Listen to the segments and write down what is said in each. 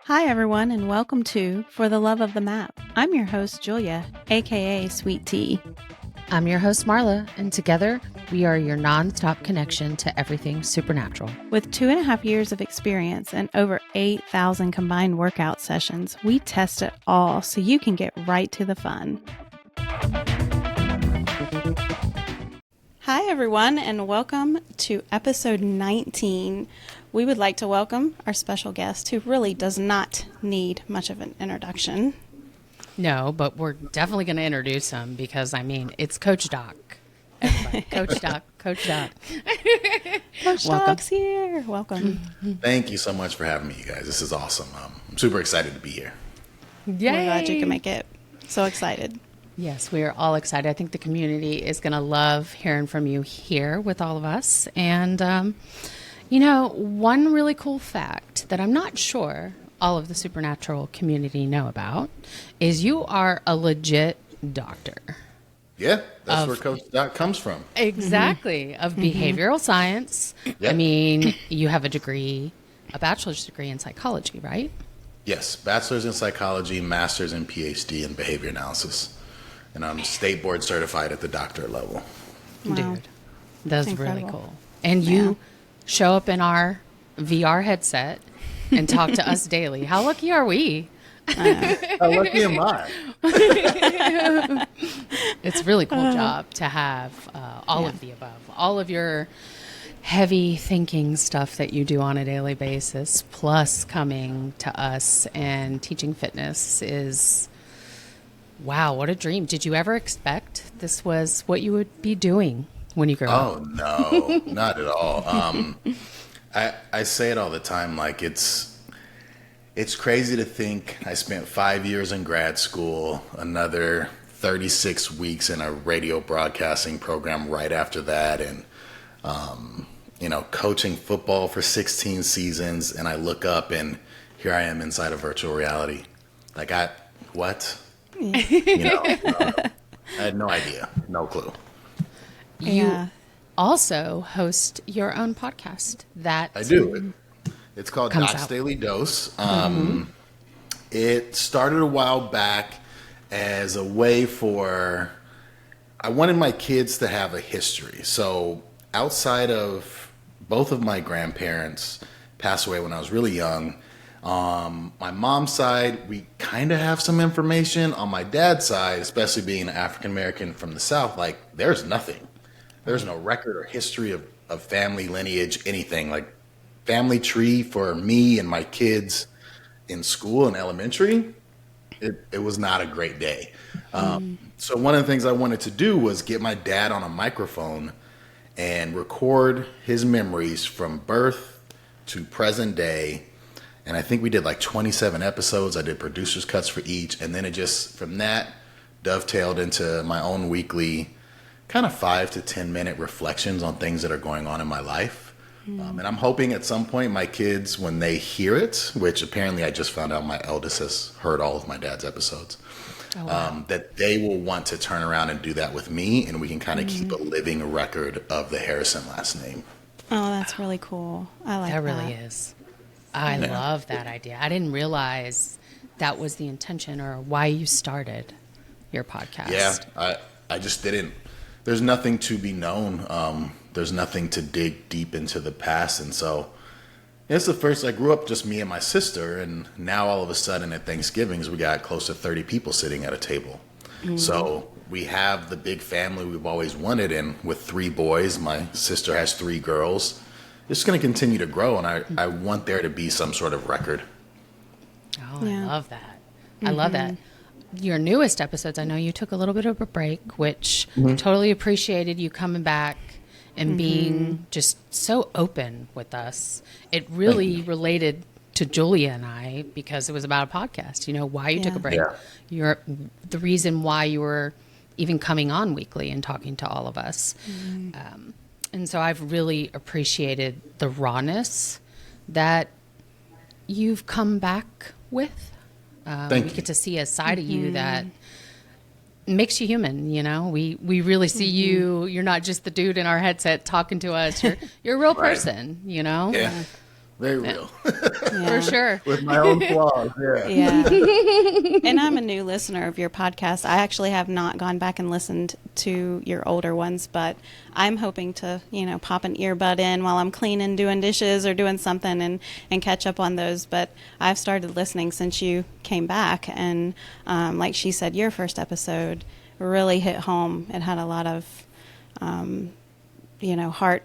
Hi, everyone, and welcome to For the Love of the Map. I'm your host, Julia, aka Sweet Tea. I'm your host, Marla, and together we are your non-stop connection to everything supernatural. With 2.5 years of experience and over 8,000 combined workout sessions, we test it all so you can get right to the fun. Hi, everyone, and welcome to episode 19. We would like to welcome our special guest who really does not need much of an introduction. No, but we're definitely going to introduce him because, it's Coach Doc. Everybody. Coach Doc, Coach Doc. Coach Doc's here. Welcome. Thank you so much for having me, you guys. This is awesome. I'm super excited to be here. Yay. We're glad you can make it. So excited. Yes, we are all excited. I think the community is going to love hearing from you here with all of us. And, one really cool fact that I'm not sure all of the supernatural community know about is you are a legit doctor. Yeah, that's where Coach Doc comes from. Exactly, of behavioral science. Yep. You have a bachelor's degree in psychology, right? Yes, bachelor's in psychology, master's and PhD in behavior analysis. And I'm state board certified at the doctorate level. Wow. Dude, that's really incredible. cool. And you show up in our VR headset and talk to us daily. How lucky are we? How lucky am I? It's a really cool job to have all of the above. All of your heavy thinking stuff that you do on a daily basis, plus coming to us and teaching fitness is, wow, what a dream. Did you ever expect this was what you would be doing when you grow up? Oh, no, not at all. I say it all the time, like it's crazy to think I spent 5 years in grad school, another 36 weeks in a radio broadcasting program right after that, and, coaching football for 16 seasons, and I look up and here I am inside of virtual reality. Like, what? I had no idea, no clue. You also host your own podcast that I do. It's called comes Doc's out. Daily Dose. It started a while back as a way I wanted my kids to have a history. So outside of both of my grandparents passed away when I was really young, my mom's side, we kind of have some information. On my dad's side, especially being African American from the South, like there's nothing. There's no record or history of family lineage, anything. Like family tree for me and my kids in school and elementary, it was not a great day. So one of the things I wanted to do was get my dad on a microphone and record his memories from birth to present day. And I think we did like 27 episodes. I did producer's cuts for each. And then it just, from that, dovetailed into my own weekly kind of 5 to 10 minute reflections on things that are going on in my life. And I'm hoping at some point my kids, when they hear it, which apparently I just found out my eldest has heard all of my dad's episodes, that they will want to turn around and do that with me. And we can kind of keep a living record of the Harrison last name. Oh, that's really cool. I like that. That really is. I love that idea. I didn't realize that was the intention or why you started your podcast. Yeah, I just didn't. There's nothing to be known. There's nothing to dig deep into the past. And so it's the first, I grew up just me and my sister. And now all of a sudden at Thanksgivings, we got close to 30 people sitting at a table. So we have the big family we've always wanted. And with 3 boys, my sister has 3 girls. It's going to continue to grow, and I want there to be some sort of record. Oh, I love that. I love that. Your newest episodes, I know you took a little bit of a break, which totally appreciated you coming back and being just so open with us. It really related to Julia and I because it was about a podcast, why you took a break. Yeah. The reason why you were even coming on weekly and talking to all of us. And so I've really appreciated the rawness that you've come back with. We get to see a side of you that makes you human, We really see you. You're not just the dude in our headset talking to us. You're a real person, Yeah. Very real. For sure. With my own flaws, Yeah. And I'm a new listener of your podcast. I actually have not gone back and listened to your older ones, but I'm hoping to, pop an earbud in while I'm cleaning, doing dishes, or doing something and catch up on those. But I've started listening since you came back. And like she said, your first episode really hit home. It had a lot of, heart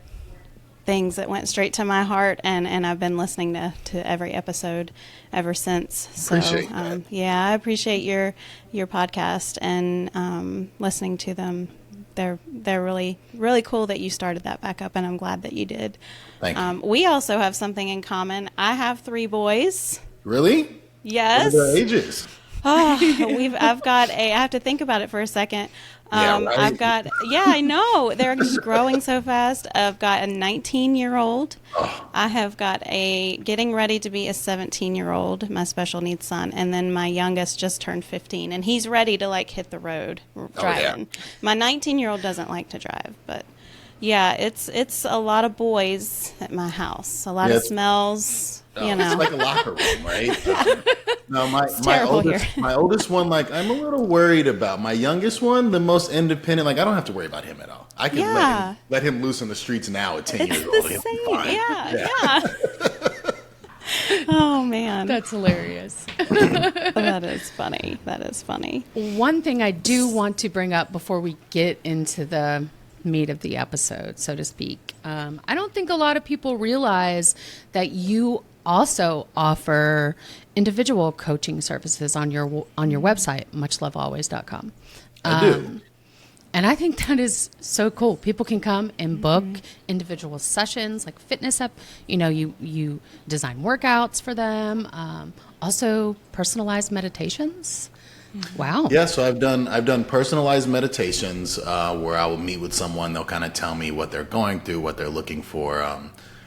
things that went straight to my heart, and I've been listening to every episode ever since. So Appreciate that. I appreciate your podcast and listening to them. They're really, really cool that you started that back up, and I'm glad that you did. Thank you. We also have something in common. I have 3 boys. Really? Yes. What are their ages? I have to think about it for a second. Yeah, right. I know. They're just growing so fast. I've got a 19-year-old. Oh. I have got getting ready to be a 17-year-old, my special needs son. And then my youngest just turned 15, and he's ready to hit the road driving. Yeah. My 19-year-old doesn't like to drive, but yeah, it's a lot of boys at my house. A lot of smells. It's like a locker room, right? No, my oldest one, I'm a little worried about. My youngest one, the most independent, I don't have to worry about him at all. I can let him loose on the streets now at 10 years old. He'll be fine. Yeah. Oh, man. That's hilarious. That is funny. One thing I do want to bring up before we get into the meat of the episode, so to speak. I don't think a lot of people realize that you also offer individual coaching services on your website, muchlovealways.com. I do. And I think that is so cool. People can come and book individual sessions, like fitness up. You design workouts for them. Also personalized meditations. Wow. Yeah, so I've done personalized meditations where I will meet with someone. They'll kind of tell me what they're going through, what they're looking for.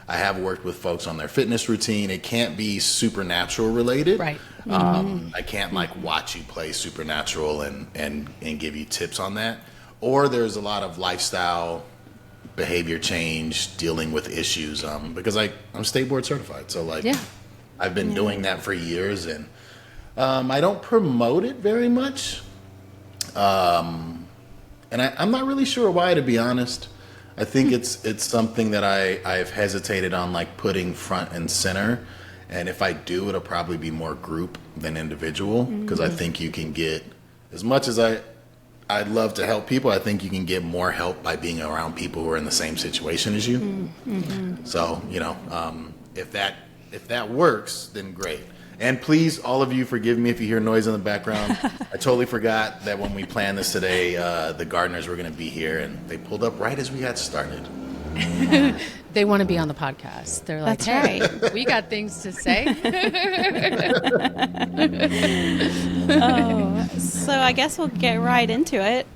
I have worked with folks on their fitness routine. It can't be supernatural related. Right. I can't watch you play supernatural and give you tips on that. Or there's a lot of lifestyle behavior change, dealing with issues, because I'm state board certified. So I've been doing that for years, and I don't promote it very much. And I'm not really sure why, to be honest. I think it's something that I've hesitated on putting front and center. And if I do, it'll probably be more group than individual, because I think you can get, as much as I'd love to help people, I think you can get more help by being around people who are in the same situation as you. Mm-hmm. So, if that works, then great. And please, all of you, forgive me if you hear noise in the background. I totally forgot that when we planned this today, the gardeners were going to be here, and they pulled up right as we got started. They want to be on the podcast. They're like, hey, we got things to say. So I guess we'll get right into it.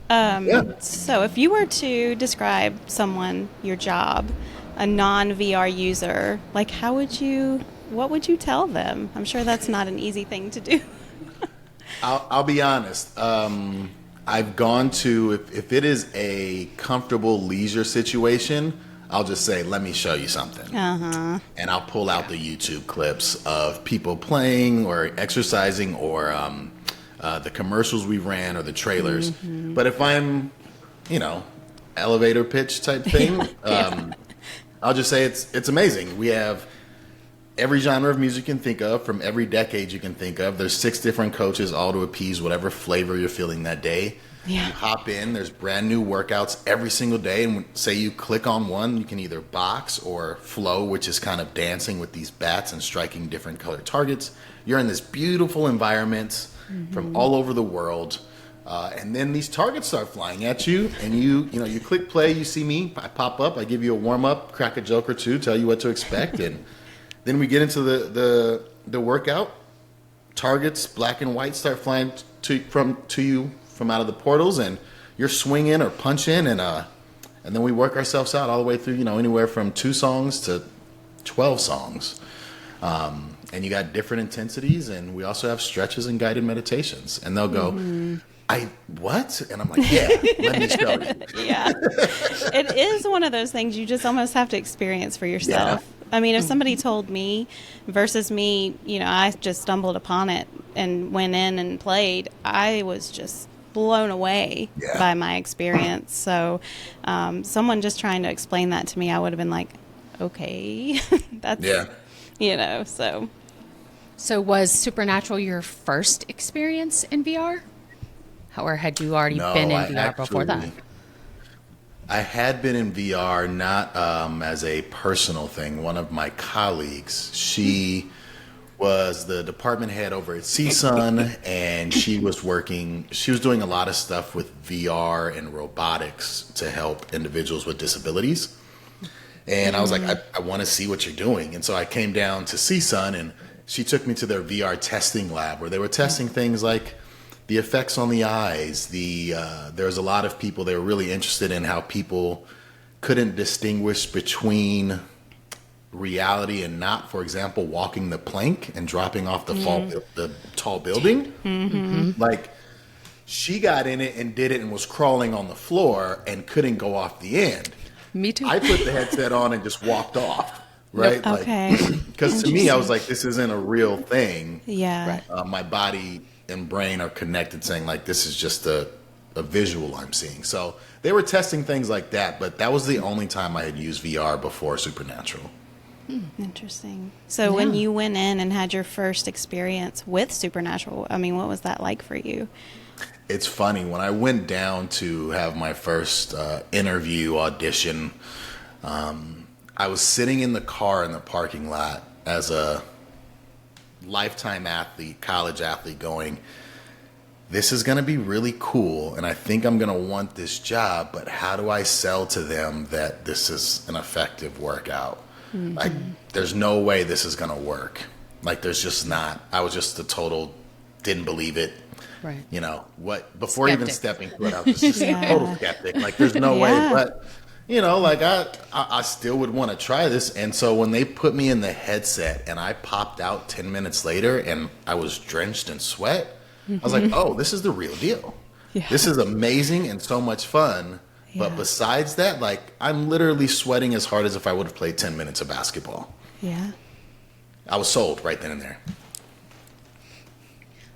So if you were to describe someone, your job, a non-VR user, what would you tell them? I'm sure that's not an easy thing to do. I'll be honest. I've gone to, if it is a comfortable leisure situation, I'll just say, let me show you something. And I'll pull out the YouTube clips of people playing or exercising, or the commercials we ran, or the trailers. But if I'm, elevator pitch type thing, I'll just say it's amazing. We have every genre of music you can think of, from every decade you can think of. There's 6 different coaches, all to appease whatever flavor you're feeling that day. Yeah. You hop in, there's brand new workouts every single day, and say you click on one, you can either box or flow, which is kind of dancing with these bats and striking different colored targets. You're in this beautiful environment from all over the world, and then these targets start flying at you, and you click play, you see me, I pop up, I give you a warm-up, crack a joke or two, tell you what to expect, and then we get into the workout. Targets, black and white, start flying to you from out of the portals, and you're swinging or punching, and then we work ourselves out all the way through, anywhere from 2 songs to 12 songs. And you got different intensities, and we also have stretches and guided meditations. And they'll go, what? And I'm like, yeah, let me show you. Yeah. It is one of those things you just almost have to experience for yourself. I mean, if somebody told me versus me, I just stumbled upon it and went in and played, I was just blown away by my experience. So someone just trying to explain that to me, I would have been like, okay, that's, so. So was Supernatural your first experience in VR? Or had you already been in VR before that? I had been in VR, not as a personal thing. One of my colleagues, she was the department head over at CSUN, and she was doing a lot of stuff with VR and robotics to help individuals with disabilities. And I was like, I want to see what you're doing. And so I came down to CSUN, and she took me to their VR testing lab where they were testing things like the effects on the eyes. There was a lot of people, they were really interested in how people couldn't distinguish between reality and not. For example, walking the plank and dropping off the tall building. Mm-hmm. Like, she got in it and did it and was crawling on the floor and couldn't go off the end. Me too. I put the headset on and just walked off. Right? Yep. Okay. Because to me, I was like, this isn't a real thing. Yeah. My body and brain are connected, saying like, this is just a visual I'm seeing. So they were testing things like that, but that was the only time I had used VR before Supernatural. Interesting. So when you went in and had your first experience with Supernatural, I mean, what was that like for you? It's funny. When I went down to have my first interview audition, I was sitting in the car in the parking lot as a lifetime athlete, college athlete, going, this is going to be really cool, and I think I'm going to want this job, but how do I sell to them that this is an effective workout? Mm-hmm. Like, there's no way this is going to work. Like, there's just not. I was just a total, didn't believe it. Right. Before skeptic. Even stepping foot, I was just a total skeptic. Like, there's no way, but... I still would want to try this. And so when they put me in the headset and I popped out 10 minutes later and I was drenched in sweat, I was like, oh, this is the real deal. Yeah. This is amazing and so much fun. Yeah. But besides that, like, I'm literally sweating as hard as if I would have played 10 minutes of basketball. Yeah. I was sold right then and there.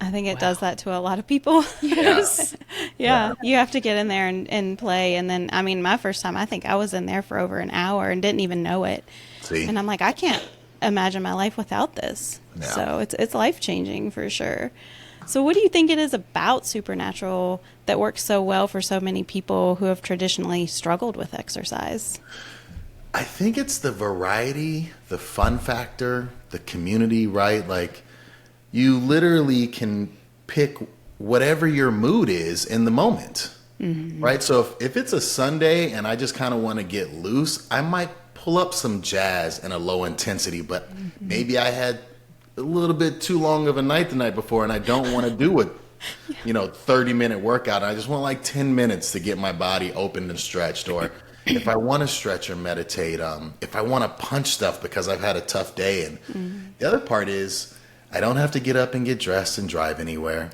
I think it does that to a lot of people. Yes. Yeah. You have to get in there and play. And then, I mean, my first time, I think I was in there for over an hour and didn't even know it. See? And I'm like, I can't imagine my life without this. Yeah. So it's life-changing for sure. So what do you think it is about Supernatural that works so well for so many people who have traditionally struggled with exercise? I think it's the variety, the fun factor, the community, right? Like, you literally can pick whatever your mood is in the moment, right? So if it's a Sunday and I just kind of want to get loose, I might pull up some jazz in a low intensity, but maybe I had a little bit too long of a night the night before and I don't want to do a 30-minute workout. I just want like 10 minutes to get my body opened and stretched. Or if I want to stretch or meditate, if I want to punch stuff because I've had a tough day. And the other part is, I don't have to get up and get dressed and drive anywhere.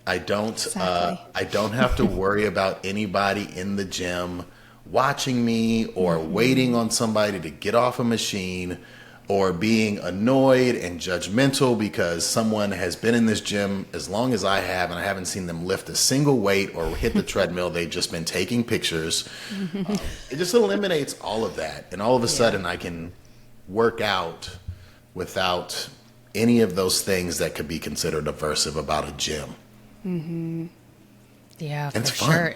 I don't have to worry about anybody in the gym watching me or waiting on somebody to get off a machine or being annoyed and judgmental because someone has been in this gym as long as I have and I haven't seen them lift a single weight or hit the treadmill. They've just been taking pictures. It just eliminates all of that. And all of a sudden I can work out without any of those things that could be considered aversive about a gym. Yeah, and for sure.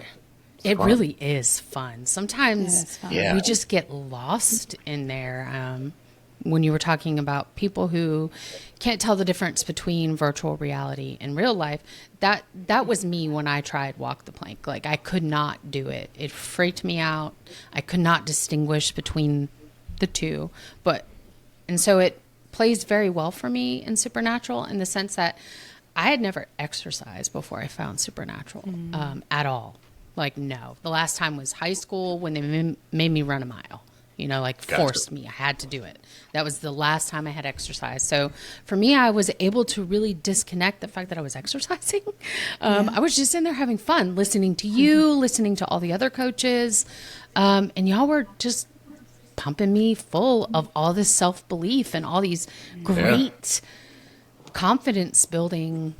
It fun. really is fun. Sometimes Yeah. we just get lost in there. When you were talking about people who can't tell the difference between virtual reality and real life, that was me when I tried Walk the Plank. Like, I could not do it. It freaked me out. I could not distinguish between the two. And so it plays very well for me in Supernatural in the sense that I had never exercised before I found Supernatural at all. Like, no. The last time was high school when they made me run a mile. Forced me. I had to do it. That was the last time I had exercise. So for me, I was able to really disconnect the fact that I was exercising. I was just in there having fun, listening to you, listening to all the other coaches. And y'all were just just pumping me full of all this self-belief and all these great confidence building,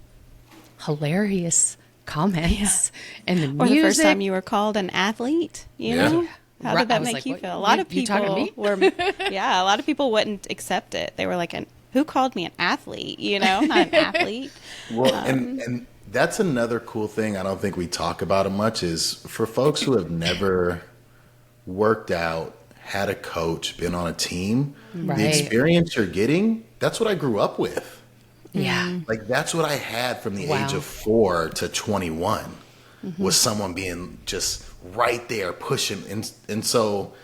hilarious comments and the Or music. the first time you were called an athlete, you know? How did that make you feel? A lot of people were, a lot of people wouldn't accept it. They were like, who called me an athlete? You know, not an athlete. Well, and that's another cool thing I don't think we talk about it much is for folks who have never worked out, had a coach, been on a team, the experience you're getting, that's what I grew up with. Yeah. Like that's what I had from the age of 4 to 21 was someone being just right there pushing. And so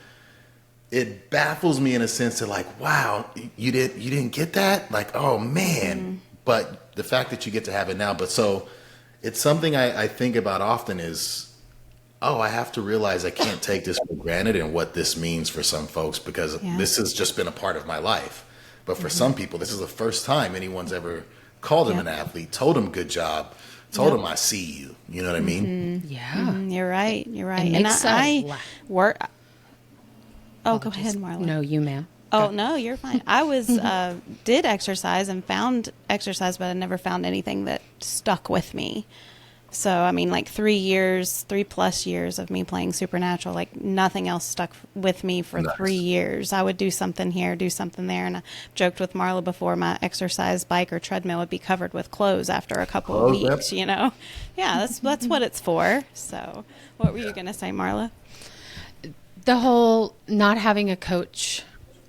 it baffles me in a sense that like, wow, you didn't get that? Like, oh man. But the fact that you get to have it now, but so it's something I think about often is, I have to realize I can't take this for granted and what this means for some folks because this has just been a part of my life. But for some people, this is the first time anyone's ever called them an athlete, told them good job, told them I see you. You know what I mean? Yeah. You're right. You're right. It And makes I work. Oh, go ahead, Marla. No, you, ma'am. Oh, no, you're fine. I was, did exercise and found exercise, but I never found anything that stuck with me. So, I mean, like 3+ years of me playing Supernatural, like nothing else stuck with me for 3 years. I would do something here, do something there. And I joked with Marla before, my exercise bike or treadmill would be covered with clothes after a couple of weeks, you know? Yeah, that's what it's for. So what were you going to say, Marla? The whole not having a coach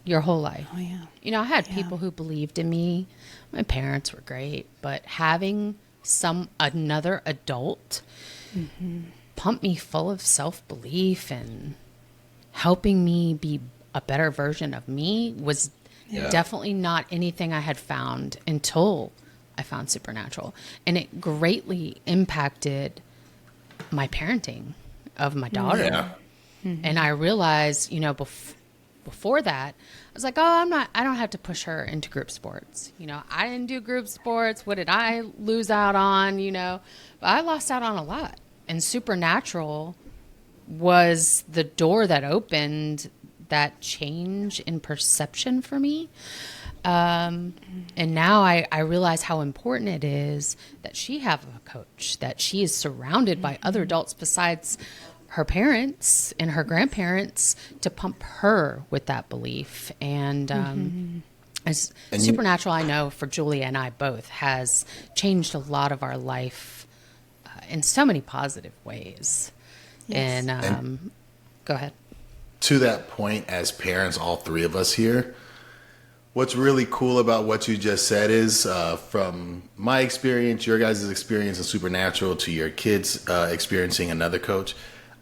your whole life. Oh, yeah. You know, I had people who believed in me. My parents were great, but having another adult pump me full of self-belief and helping me be a better version of me was definitely not anything I had found until I found Supernatural. And it greatly impacted my parenting of my daughter. Yeah. And I realized, you know, before that, I was like, I don't have to push her into group sports. You know, I didn't do group sports. What did I lose out on? You know, but I lost out on a lot. And Supernatural was the door that opened that change in perception for me. And now I realize how important it is that she have a coach, that she is surrounded by other adults besides her parents and her grandparents to pump her with that belief. And Supernatural, I know for Julia and I both, has changed a lot of our life in so many positive ways. Yes. And go ahead. To that point, as parents, all three of us here, what's really cool about what you just said is from my experience, your guys' experience in Supernatural to your kids experiencing another coach,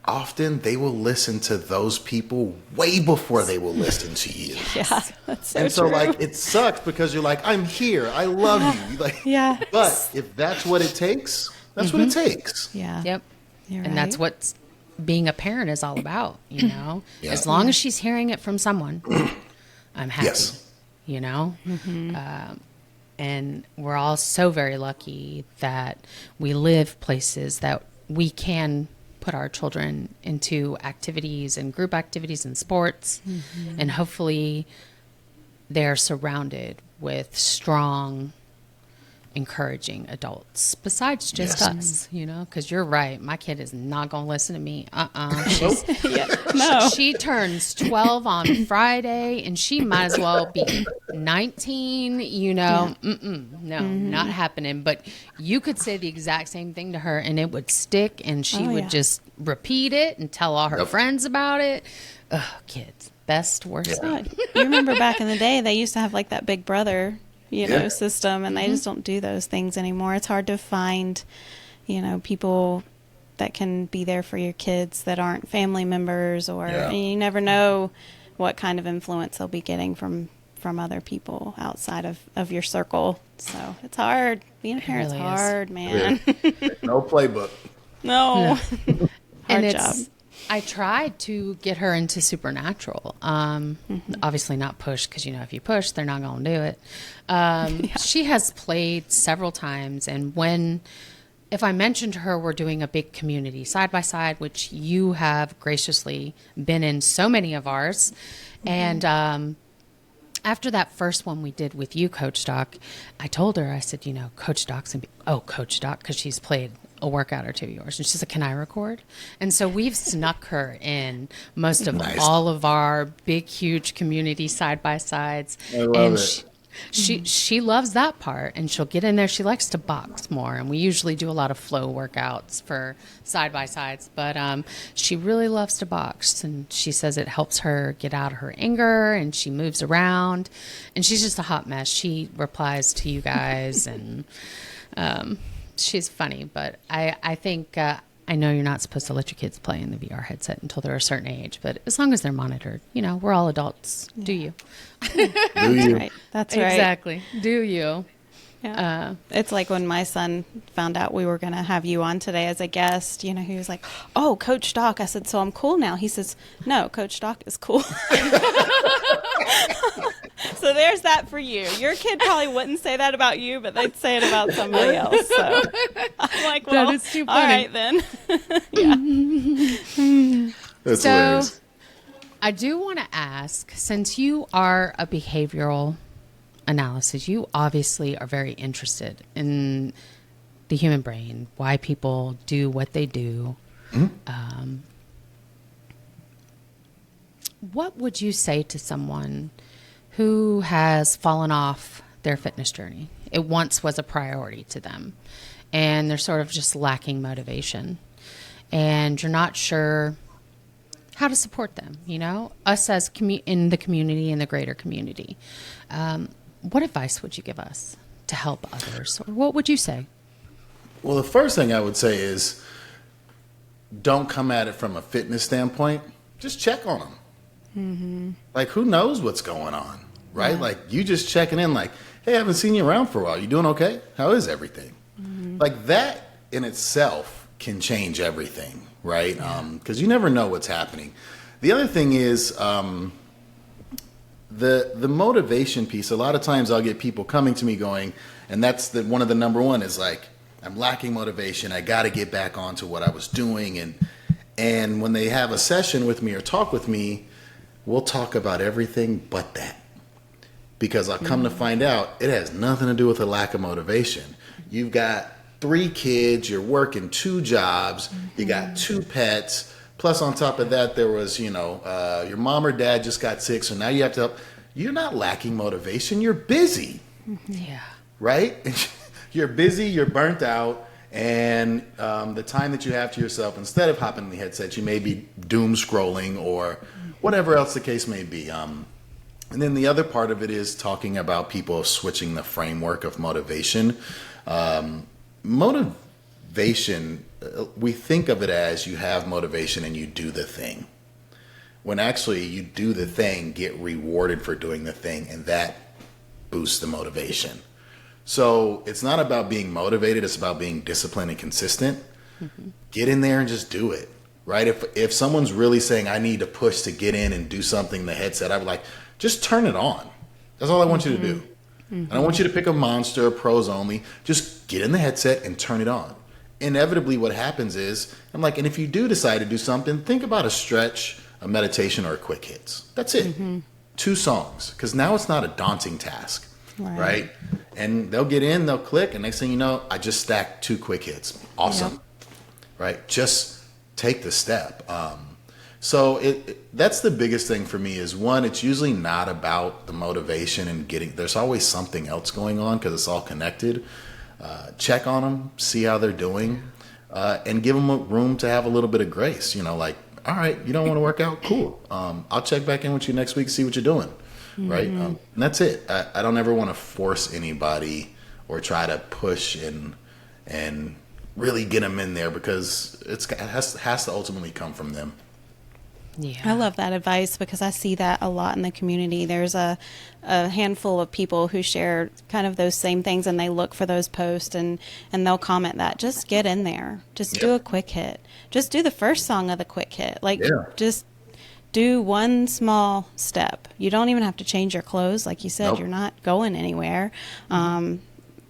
often they will listen to those people way before they will listen to you. Yeah, that's so and so true. like it sucks because you're like, I'm here, I love you. Like, yeah. But if that's what it takes, that's what it takes. Yeah. Yep. You're and right. that's what being a parent is all about, you know? As long as she's hearing it from someone, I'm happy. Yes. You know? And we're all so very lucky that we live places that we can put our children into activities and group activities and sports. And hopefully they're surrounded with strong, encouraging adults besides just us, you know, because you're right. My kid is not going to listen to me. She turns 12 on Friday and she might as well be 19, you know. No, not happening. But you could say the exact same thing to her and it would stick and she would just repeat it and tell all her friends about it. Ugh, kids, best, worst thing. You remember back in the day, they used to have like that Big Brother system, and they just don't do those things anymore. It's hard to find, you know, people that can be there for your kids that aren't family members, or and you never know what kind of influence they'll be getting from other people outside of your circle. So it's hard. Being a parent's really hard, man. No playbook. No. And Hard job. I tried to get her into Supernatural. Obviously not push, because, you know, if you push, they're not going to do it. She has played several times, and when if I mentioned to her, we're doing a big community side by side, which you have graciously been in so many of ours. And after that first one we did with you, Coach Doc, I told her, I said, Coach Doc's going to be, Coach Doc, because she's played a workout or two of yours. And she said, can I record? And so we've snuck her in most of all of our big, huge community side by sides. I love it. She loves that part, and she'll get in there. She likes to box more, and we usually do a lot of flow workouts for side by sides, but she really loves to box, and she says it helps her get out of her anger, and she moves around, and she's just a hot mess. She replies to you guys, and she's funny, but I think I know you're not supposed to let your kids play in the VR headset until they're a certain age, but as long as they're monitored, we're all adults. Yeah. Do you? Do you? Right. That's right. Exactly. Do you? Yeah. It's like when my son found out we were going to have you on today as a guest, he was like, oh, Coach Doc. I said, so I'm cool now. He says, no, Coach Doc is cool. So there's that for you. Your kid probably wouldn't say that about you, but they'd say it about somebody else. So I'm like, well, that is too funny. All right then. Yeah. That's so hilarious. I do want to ask, since you are a behavioral analysis, you obviously are very interested in the human brain, why people do what they do. Mm-hmm. What would you say to someone who has fallen off their fitness journey? It once was a priority to them, and they're sort of just lacking motivation, and you're not sure how to support them, us as in the community, in the greater community. What advice would you give us to help others? Or what would you say? Well, the first thing I would say is don't come at it from a fitness standpoint. Just check on them. Mm-hmm. Like, who knows what's going on, right? Yeah. Like, you just checking in like, hey, I haven't seen you around for a while. You doing okay? How is everything? Mm-hmm. Like, that in itself can change everything, right? Because you never know what's happening. The other thing is the motivation piece. A lot of times I'll get people coming to me going, and that's one of the number one is like, I'm lacking motivation. I got to get back onto what I was doing. And when they have a session with me or talk with me, we'll talk about everything but that. Because I'll come to find out it has nothing to do with a lack of motivation. You've got 3 kids, you're working 2 jobs, you got 2 pets, plus on top of that there was, your mom or dad just got sick, so now you have to help. You're not lacking motivation, you're busy. Yeah. Right? You're busy, you're burnt out, and the time that you have to yourself, instead of hopping in the headset, you may be doom scrolling or whatever else the case may be. And then the other part of it is talking about people switching the framework of motivation. Motivation, we think of it as you have motivation and you do the thing. When actually you do the thing, get rewarded for doing the thing, and that boosts the motivation. So it's not about being motivated, it's about being disciplined and consistent. Mm-hmm. Get in there and just do it, right? If someone's really saying, I need to push to get in and do something in the headset, I would like, just turn it on. That's all I want you to do. Mm-hmm. I don't want you to pick a monster, pros only. Just get in the headset and turn it on. Inevitably what happens is, I'm like, and if you do decide to do something, think about a stretch, a meditation, or a quick hits. That's it. Mm-hmm. 2 songs. Because now it's not a daunting task. Right? And they'll get in, they'll click, and next thing you know, I just stacked 2 quick hits. Awesome. Yep. Right? Just take the step. So that's the biggest thing for me is, one, it's usually not about the motivation and there's always something else going on because it's all connected. Check on them, see how they're doing, and give them room to have a little bit of grace. Like, all right, you don't want to work out? Cool. I'll check back in with you next week, see what you're doing. Right? And that's it. I don't ever want to force anybody or try to push and really get them in there because it has to ultimately come from them. Yeah. I love that advice because I see that a lot in the community. There's a handful of people who share kind of those same things, and they look for those posts and they'll comment that just get in there. Just do a quick hit. Just do the first song of the quick hit. Just do one small step. You don't even have to change your clothes. Like you said, You're not going anywhere.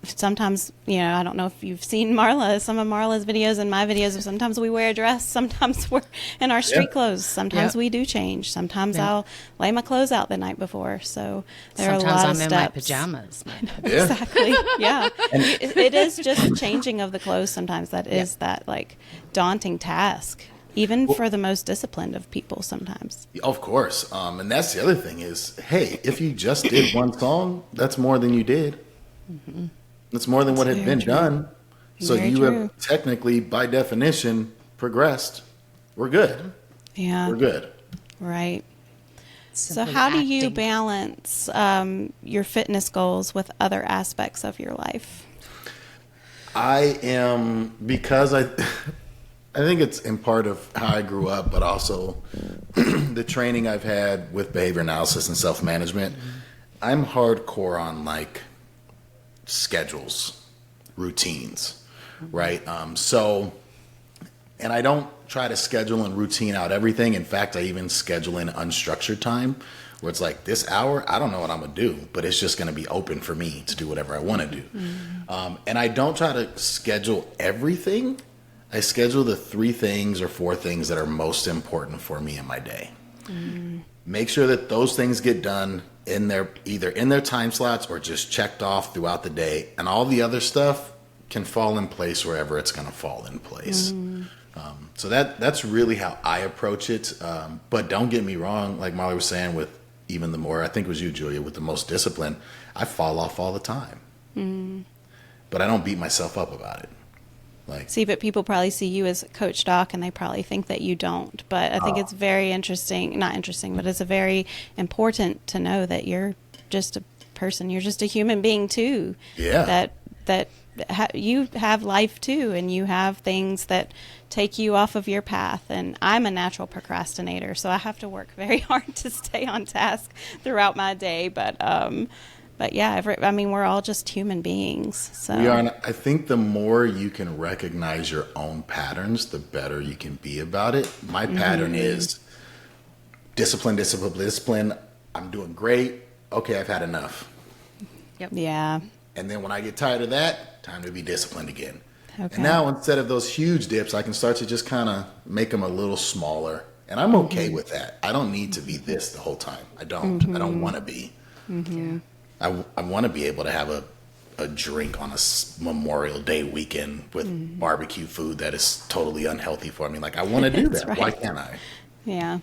sometimes, I don't know if you've seen some of Marla's videos and my videos. Sometimes we wear a dress. Sometimes we're in our street clothes. Sometimes we do change. Sometimes I'll lay my clothes out the night before. So there are a lot of steps. Sometimes I'm in my pajamas. Exactly. Yeah. It is just changing of the clothes sometimes. That is that like daunting task, even for the most disciplined of people sometimes. Of course. And that's the other thing is, hey, if you just did one song, that's more than you did. Mm-hmm. That's more than what had been done. So you have technically, by definition, progressed. We're good. Yeah. We're good. Right. Simply so how do you acting. balance your fitness goals with other aspects of your life? Because I think it's in part of how I grew up, but also the training I've had with behavior analysis and self-management. I'm hardcore on like schedules, routines, right? And I don't try to schedule and routine out everything. In fact, I even schedule in unstructured time where it's like this hour, I don't know what I'm going to do, but it's just going to be open for me to do whatever I want to do. And I don't try to schedule everything. I schedule the 3 things or 4 things that are most important for me in my day. Make sure that those things get done either in their time slots or just checked off throughout the day, and all the other stuff can fall in place wherever it's going to fall in place. So that's really how I approach it. But don't get me wrong, like Molly was saying, with even the more, I think it was you, Julia, with the most discipline, I fall off all the time. But I don't beat myself up about it. But people probably see you as Coach Doc and they probably think that you don't. But I think it's very not interesting, but it's a very important to know that you're just a person. You're just a human being too. Yeah. You have life too, and you have things that take you off of your path. And I'm a natural procrastinator, so I have to work very hard to stay on task throughout my day. But yeah, we're all just human beings. So we are. And I think the more you can recognize your own patterns, the better you can be about it. My pattern is discipline. I'm doing great. Okay, I've had enough. Yep. Yeah. And then when I get tired of that, time to be disciplined again. Okay. And now instead of those huge dips, I can start to just kind of make them a little smaller. And I'm okay with that. I don't need to be this the whole time. I don't. I don't want to be. I want to be able to have a drink on a Memorial Day weekend with barbecue food that is totally unhealthy for me. Like, I want to do that. Right. Why can't I? Yeah.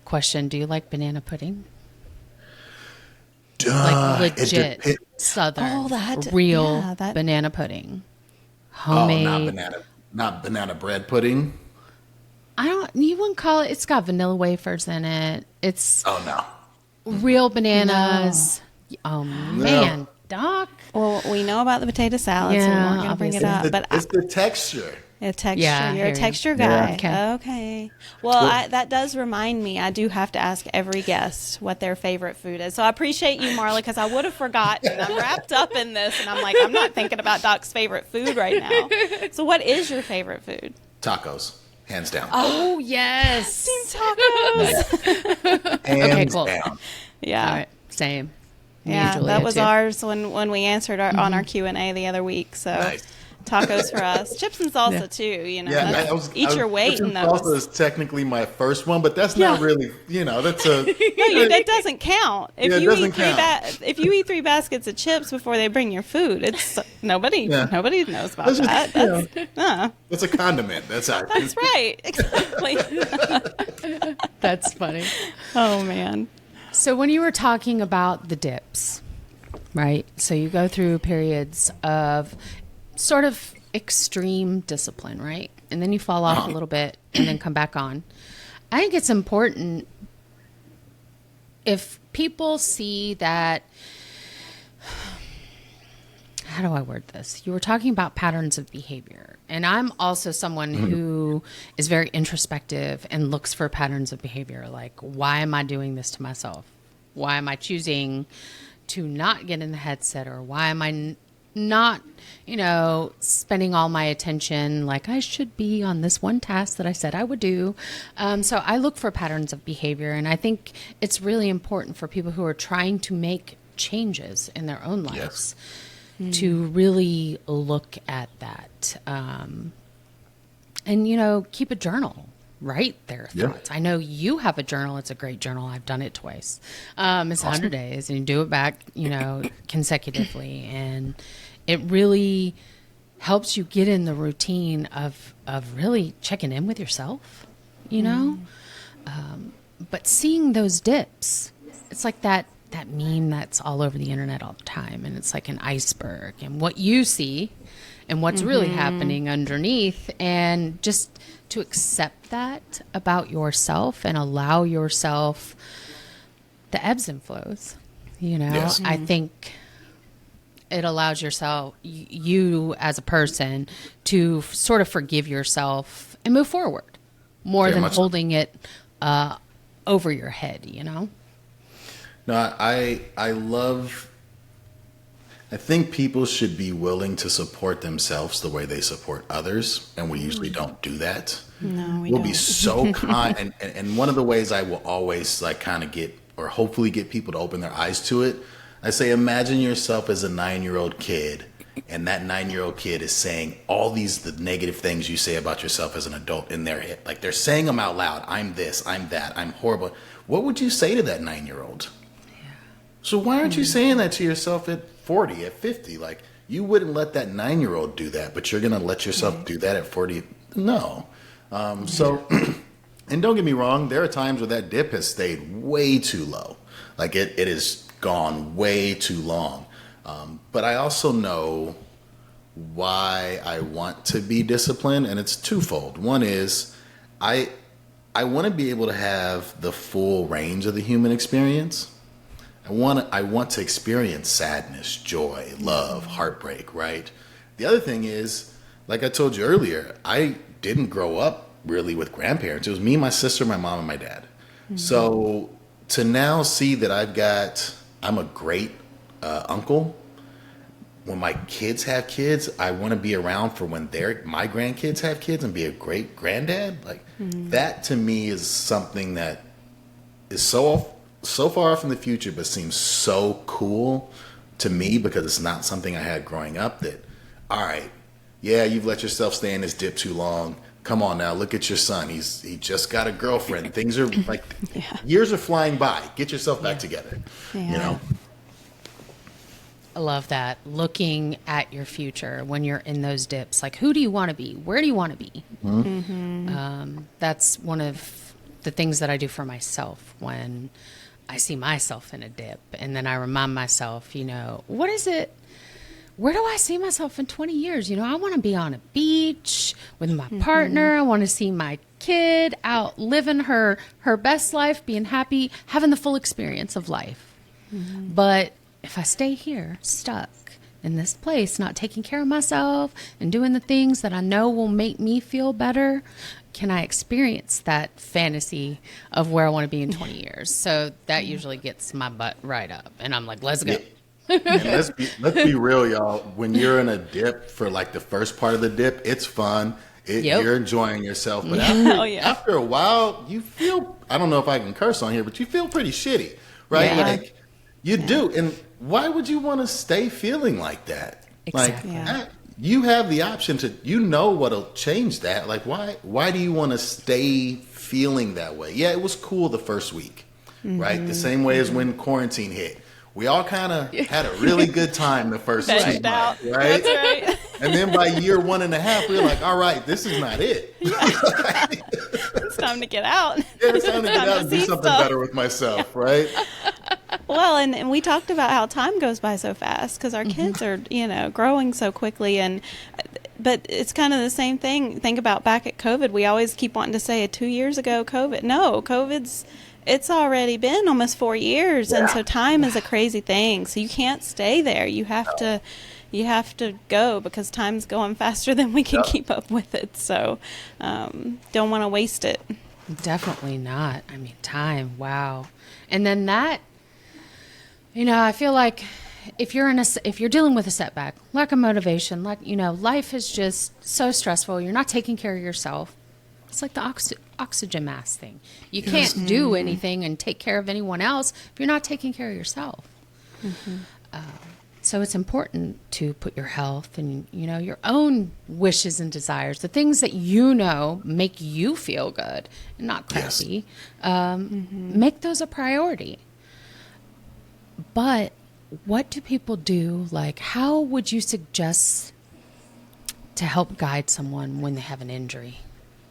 Question, do you like banana pudding? Like legit Southern, real banana pudding. Homemade. Oh, not banana bread pudding. You wouldn't call it, it's got vanilla wafers in it. It's no. Real bananas. No. Oh man, Doc. Well, we know about the potato salad, so we're not going to bring it up. It's the texture. Yeah, you're a texture guy. Yeah. Okay. Well, that does remind me. I do have to ask every guest what their favorite food is. So I appreciate you, Marla, because I would have forgotten. I'm wrapped up in this, and I'm not thinking about Doc's favorite food right now. So what is your favorite food? Tacos. Hands down. Oh, yes. Team tacos. Hands down. Yeah. All right. Same. Yeah, that was ours when we answered on our Q&A the other week. So nice. Tacos for us. Chips and salsa too, Yeah, eat your weight in those. Salsa is technically my first one, but that's not really, that's a... that doesn't count. If you eat 3 baskets of chips before they bring your food, it's nobody knows about that. That's a condiment. That's right. Exactly. That's funny. Oh, man. So when you were talking about the dips, right? So you go through periods of sort of extreme discipline, right? And then you fall off a little bit and then come back on. I think it's important if people see that, how do I word this? You were talking about patterns of behavior. And I'm also someone who is very introspective and looks for patterns of behavior. Like, why am I doing this to myself? Why am I choosing to not get in the headset? Or why am I not, spending all my attention like I should be on this one task that I said I would do? So I look for patterns of behavior. And I think it's really important for people who are trying to make changes in their own lives to really look at that. And, keep a journal. Write their thoughts. I know you have a journal. It's a great journal. I've done it twice. It's 100 days, and you do it back, consecutively. And it really helps you get in the routine of really checking in with yourself, but seeing those dips, it's like that meme that's all over the internet all the time. And it's like an iceberg, and what you see and what's really happening underneath, and just to accept that about yourself and allow yourself the ebbs and flows. Yes. I think it allows you as a person to sort of forgive yourself and move forward more than holding it over your head, No, I think people should be willing to support themselves the way they support others, and we usually don't do that. No, we'll be so kind. And one of the ways I will always kind of get, or hopefully get people to open their eyes to it, I say, imagine yourself as a 9-year-old kid, and that 9-year-old kid is saying all the negative things you say about yourself as an adult in their head. Like, they're saying them out loud. I'm this, I'm that, I'm horrible. What would you say to that 9-year-old? So why aren't you saying that to yourself at 40, at 50? Like, you wouldn't let that 9-year-old do that, but you're going to let yourself do that at 40? No. So, and don't get me wrong, there are times where that dip has stayed way too low. Like, it has gone way too long. But I also know why I want to be disciplined, and it's twofold. One is I want to be able to have the full range of the human experience. I want to experience sadness, joy, love, heartbreak, right? The other thing is, like I told you earlier, I didn't grow up really with grandparents. It was me, my sister, my mom, and my dad. So to now see that I'm a great uncle. When my kids have kids, I want to be around for when my grandkids have kids and be a great granddad. Like, that to me is something that is so far off in the future, but seems so cool to me because it's not something I had growing up. That, all right, yeah, you've let yourself stay in this dip too long. Come on now, look at your son. He just got a girlfriend. Things are like, years are flying by. Get yourself back together. I love that. Looking at your future when you're in those dips, like, who do you want to be? Where do you want to be? That's one of the things that I do for myself when I see myself in a dip. And then I remind myself, what is it? Where do I see myself in 20 years? I want to be on a beach with my partner. I want to see my kid out living her best life, being happy, having the full experience of life. But if I stay here, stuck in this place, not taking care of myself and doing the things that I know will make me feel better, can I experience that fantasy of where I want to be in 20 years? So that usually gets my butt right up. And I'm like, let's go. Let's be real, y'all. When you're in a dip for like the first part of the dip, it's fun. You're enjoying yourself. But after a while, you feel, I don't know if I can curse on here, but you feel pretty shitty, right? Yeah. Like, you do. And why would you want to stay feeling like that? Exactly. Like, you have the option to, what'll change that. Like, why do you want to stay feeling that way? Yeah, it was cool the first week, right? The same way as when quarantine hit. We all kind of had a really good time the first 2 months, right? That's right. And then by year 1.5, we were like, all right, this is not it. It's time to get out. It's time to get out and do something better with myself, right? Well, and we talked about how time goes by so fast because our kids are, growing so quickly. But it's kind of the same thing. Think about back at COVID. We always keep wanting to say 2 years ago, COVID. No, it's already been almost 4 years. And so time is a crazy thing. So you can't stay there. You have to go because time's going faster than we can keep up with it. So don't want to waste it. Definitely not. I mean, time. Wow. And then that, I feel like if you're dealing with a setback, lack of motivation, life is just so stressful. You're not taking care of yourself. It's like the oxygen mask thing. You can't do anything and take care of anyone else if you're not taking care of yourself. So it's important to put your health and, your own wishes and desires, the things that make you feel good and not crappy, make those a priority. But what do people do? Like, how would you suggest to help guide someone when they have an injury?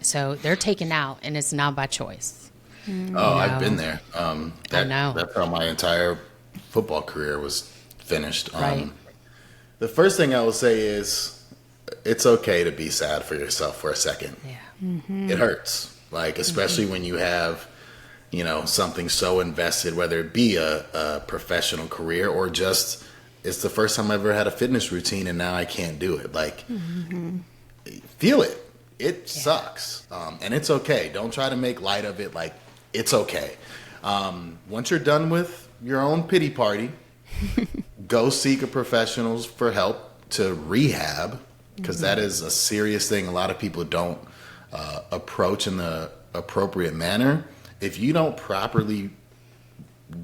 So they're taken out and it's not by choice. I've been there. I know. That's how my entire football career was finished. Right. The first thing I will say is it's okay to be sad for yourself for a second. Yeah. It hurts. Like, especially when you have, something so invested, whether it be a professional career or just it's the first time I ever had a fitness routine and now I can't do it. Like, feel it. It sucks. And it's okay. Don't try to make light of it. Like, it's okay. Once you're done with your own pity party, go seek a professionals for help to rehab, because that is a serious thing a lot of people don't approach in the appropriate manner. If you don't properly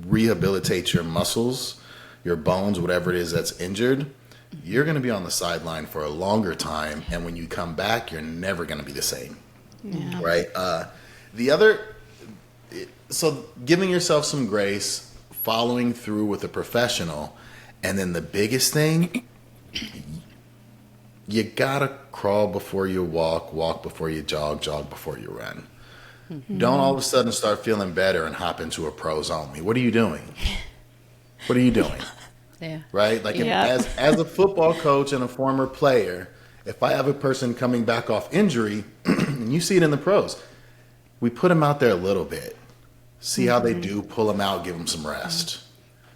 rehabilitate your muscles, your bones, whatever it is that's injured, you're going to be on the sideline for a longer time. And when you come back, you're never going to be the same. Yeah. Right? So giving yourself some grace, following through with a professional, and then the biggest thing, you got to crawl before you walk before you jog before you run. Don't all of a sudden start feeling better and hop into a pros only. What are you doing? What are you doing? Yeah. Right? Like, as a football coach and a former player, if I have a person coming back off injury, and you see it in the pros, we put them out there a little bit, see how they do, pull them out, give them some rest.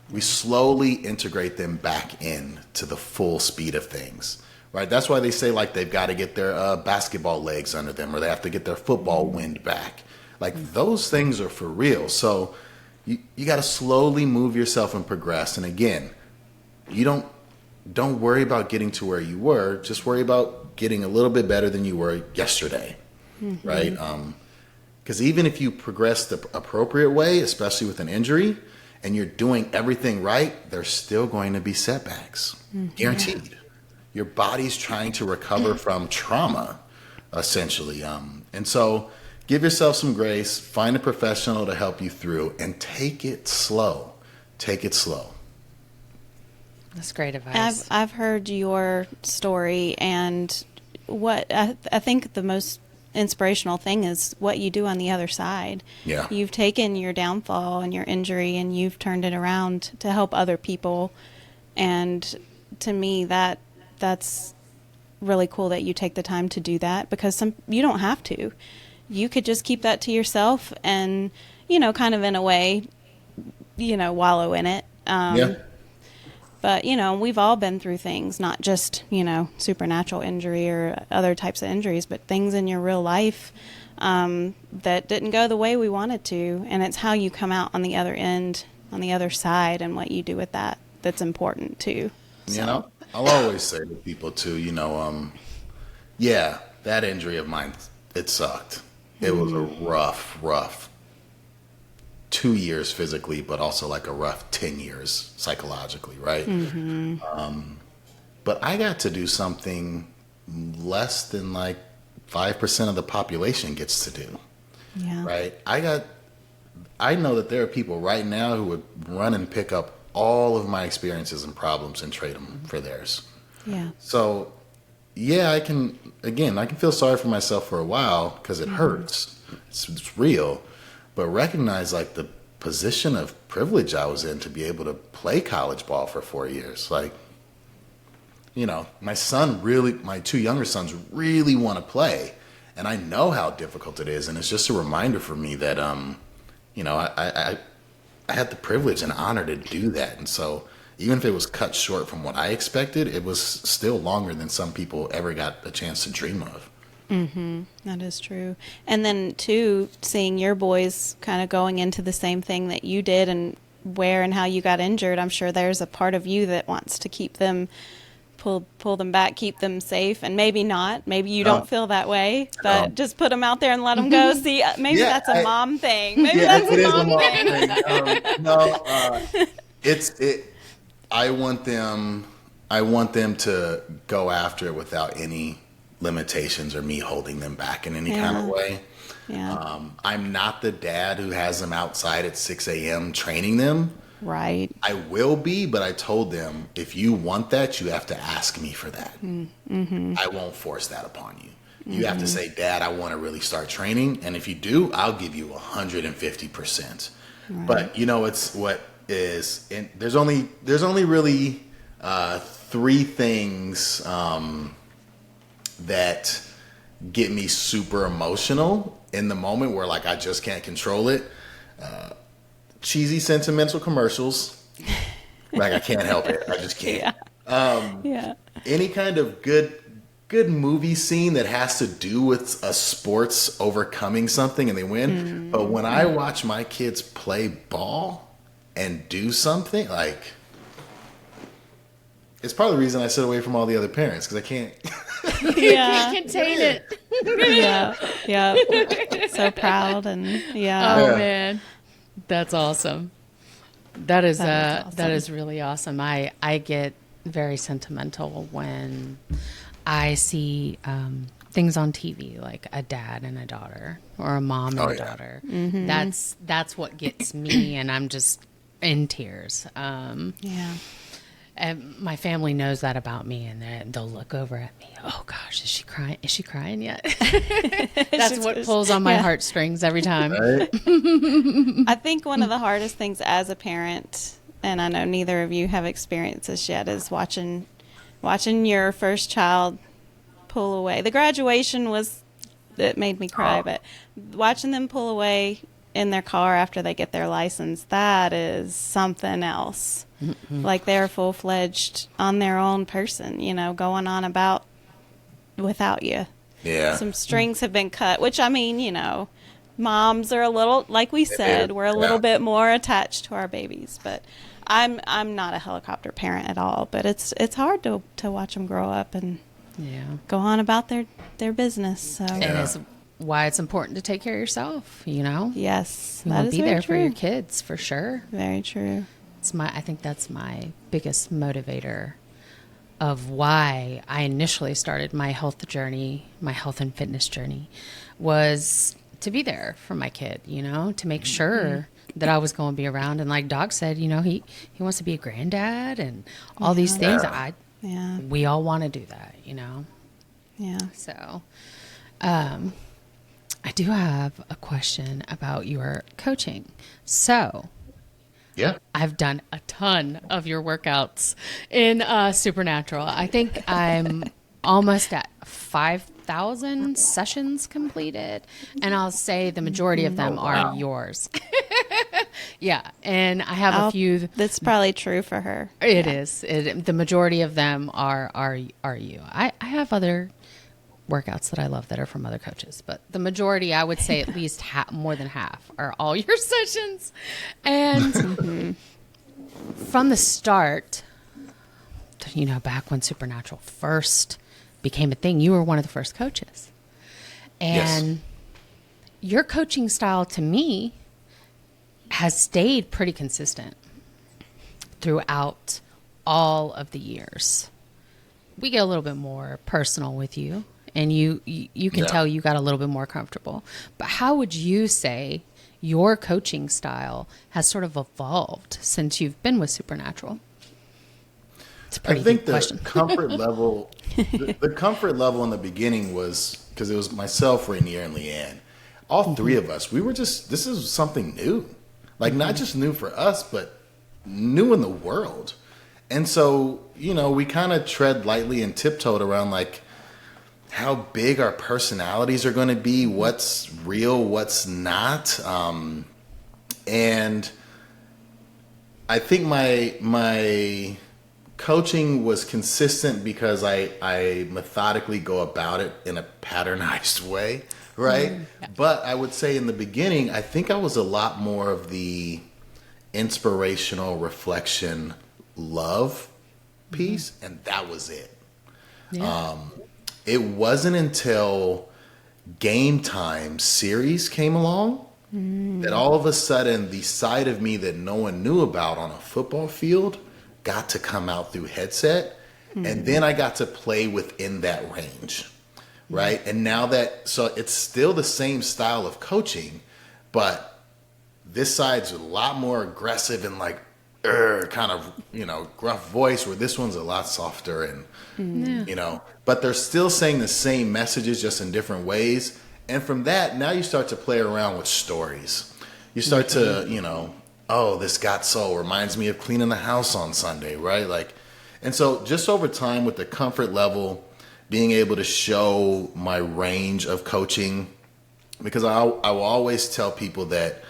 We slowly integrate them back in to the full speed of things. Right? That's why they say, like, they've got to get their basketball legs under them, or they have to get their football wind back. Like, those things are for real. So you got to slowly move yourself and progress. And again, you don't worry about getting to where you were. Just worry about getting a little bit better than you were yesterday. Right? Because even if you progress the appropriate way, especially with an injury, and you're doing everything right, there's still going to be setbacks. Guaranteed. Your body's trying to recover from trauma, essentially. And so give yourself some grace, find a professional to help you through, and take it slow. Take it slow. That's great advice. I've heard your story, and what I think the most inspirational thing is what you do on the other side. Yeah. You've taken your downfall and your injury and you've turned it around to help other people. And to me, that's really cool that you take the time to do that, because you don't have to. You could just keep that to yourself and, kind of in a way, wallow in it. But, we've all been through things, not just, supernatural injury or other types of injuries, but things in your real life that didn't go the way we wanted to. And it's how you come out on the other end, on the other side, and what you do with that that's important too. So. I'll always say to people too, that injury of mine, it sucked. It was a rough 2 years physically, but also like a rough 10 years psychologically, right? But I got to do something less than like 5% of the population gets to do, right? I know that there are people right now who would run and pick up all of my experiences and problems and trade them for theirs. Yeah. So, I can feel sorry for myself for a while because it hurts. It's real. But recognize, like, the position of privilege I was in to be able to play college ball for 4 years. Like, my two younger sons really want to play. And I know how difficult it is. And it's just a reminder for me that, I had the privilege and honor to do that. And so even if it was cut short from what I expected, it was still longer than some people ever got a chance to dream of. That is true. And then too, seeing your boys kind of going into the same thing that you did and where and how you got injured, I'm sure there's a part of you that wants to keep them, pull them back, keep them safe, and maybe not. Maybe you don't feel that way, but just put them out there and let them go. See, maybe that's a mom thing. Maybe that's a mom thing. I want them to go after it without any limitations or me holding them back in any kind of way. Yeah. I'm not the dad who has them outside at 6 a.m. training them. Right. I will be, but I told them, if you want that, you have to ask me for that. Mm-hmm. I won't force that upon you. You have to say, Dad, I want to really start training. And if you do, I'll give you 150%. Right. But, it's what is, and there's only really three things that get me super emotional in the moment where, like, I just can't control it. Cheesy, sentimental commercials. Like, I can't help it. I just can't. Yeah. Any kind of good movie scene that has to do with a sports overcoming something and they win. But when I watch my kids play ball and do something, like, it's part of the reason I sit away from all the other parents, because I can't. Yeah. You contain it. Yeah. So proud and Oh man, that's awesome. That is awesome. that is really awesome. I get very sentimental when I see things on TV, like a dad and a daughter, or a mom and a daughter. Mm-hmm. That's what gets me, and I'm just in tears. Yeah. And my family knows that about me, and they'll look over at me. Oh gosh, is she crying? Is she crying yet? That's what pulls on my heartststrings every time. Right? I think one of the hardest things as a parent, and I know neither of you have experienced this yet, is watching your first child pull away. The graduation it made me cry, but watching them pull away in their car after they get their license, that is something else. Mm-hmm. Like, they're full-fledged on their own person, going on about without you. Yeah. Some strings have been cut, which, I mean, moms are a little, like we said, we're a little bit more attached to our babies, but I'm not a helicopter parent at all, but it's hard to watch them grow up and go on about their business. So and it's why it's important to take care of yourself. Yes, you that want is to be very there true. for your kids for sure. Very true. I think that's my biggest motivator of why I initially started my health journey, my health and fitness journey, was to be there for my kid, to make sure that I was going to be around. And like Doc said, he wants to be a granddad and all these things. We all want to do that, Yeah. So, I do have a question about your coaching. So, I've done a ton of your workouts in Supernatural. I think I'm almost at 5,000 sessions completed, and I'll say the majority of them are yours. Yeah, and I have a few. That's probably true for her. It is. The majority of them are you. I have other workouts that I love that are from other coaches, but the majority, I would say at least more than half, are all your sessions. And from the start, back when Supernatural first became a thing, you were one of the first coaches. And your coaching style, to me, has stayed pretty consistent throughout all of the years. We get a little bit more personal with you, and you can tell you got a little bit more comfortable. But how would you say your coaching style has sort of evolved since you've been with Supernatural? It's a pretty deep question. Comfort level, the comfort level in the beginning was, because it was myself, Rainier, and Leanne. All three of us, we were just, this is something new. Like, not just new for us, but new in the world. And so, we kind of tread lightly and tiptoed around, like, how big our personalities are going to be, what's real, what's not. And I think my coaching was consistent because I methodically go about it in a patternized way, right? Yeah. But I would say in the beginning, I think I was a lot more of the inspirational reflection love piece, and that was it. Yeah. It wasn't until Game Time series came along that all of a sudden the side of me that no one knew about on a football field got to come out through headset. And then I got to play within that range, right? And now so it's still the same style of coaching, but this side's a lot more aggressive and like, kind of, gruff voice, where this one's a lot softer and, but they're still saying the same messages just in different ways. And from that, now you start to play around with stories. You start to, oh, this got soul reminds me of cleaning the house on Sunday, right? Like, and so just over time with the comfort level, being able to show my range of coaching, because I will always tell people that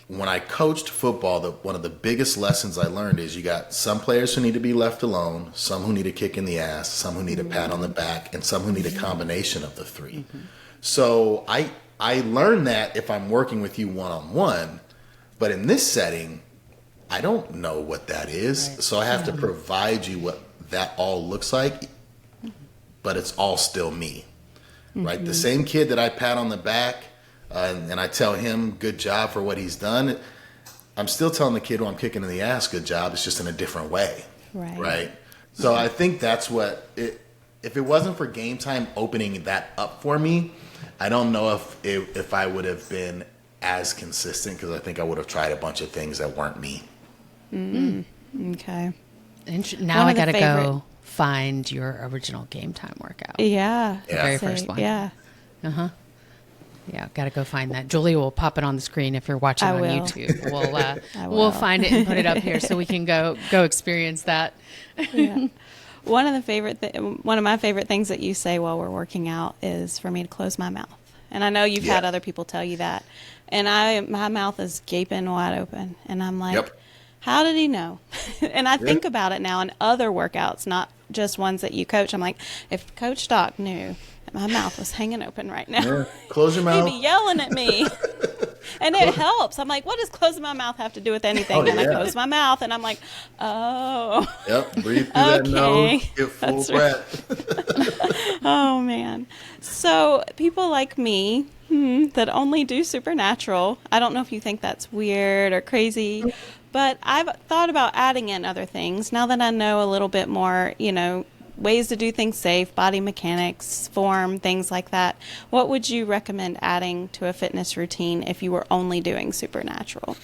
when I coached football, one of the biggest lessons I learned is you got some players who need to be left alone, some who need a kick in the ass, some who need a pat on the back, and some who need a combination of the three. So I learned that if I'm working with you one-on-one, but in this setting, I don't know what that is. Right. So I have to provide you what that all looks like, but it's all still me, right? The same kid that I pat on the back and I tell him good job for what he's done, I'm still telling the kid who I'm kicking in the ass good job. It's just in a different way, right? So I think that's if it wasn't for Game Time opening that up for me, I don't know if I would have been as consistent, because I think I would have tried a bunch of things that weren't me. Okay. Now I got to go find your original Game Time workout. Yeah. The very first one. Yeah. Yeah, got to go find that. Julia will pop it on the screen if you're watching on YouTube. We'll find it and put it up here so we can go experience that. Yeah. One of my favorite things that you say while we're working out is for me to close my mouth. And I know you've had other people tell you that. And my mouth is gaping wide open. And I'm like, how did he know? And I think about it now in other workouts, not just ones that you coach. I'm like, if Coach Doc knew that my mouth was hanging open right now, close your mouth. He'd be yelling at me. And it helps. I'm like, what does closing my mouth have to do with anything? And I close my mouth and I'm like, oh. Yep, breathe through that nose, get full breath. Oh, man. So people like me that only do supernatural, I don't know if you think that's weird or crazy, but I've thought about adding in other things now that I know a little bit more, ways to do things safe, body mechanics, form, things like that. What would you recommend adding to a fitness routine if you were only doing supernatural?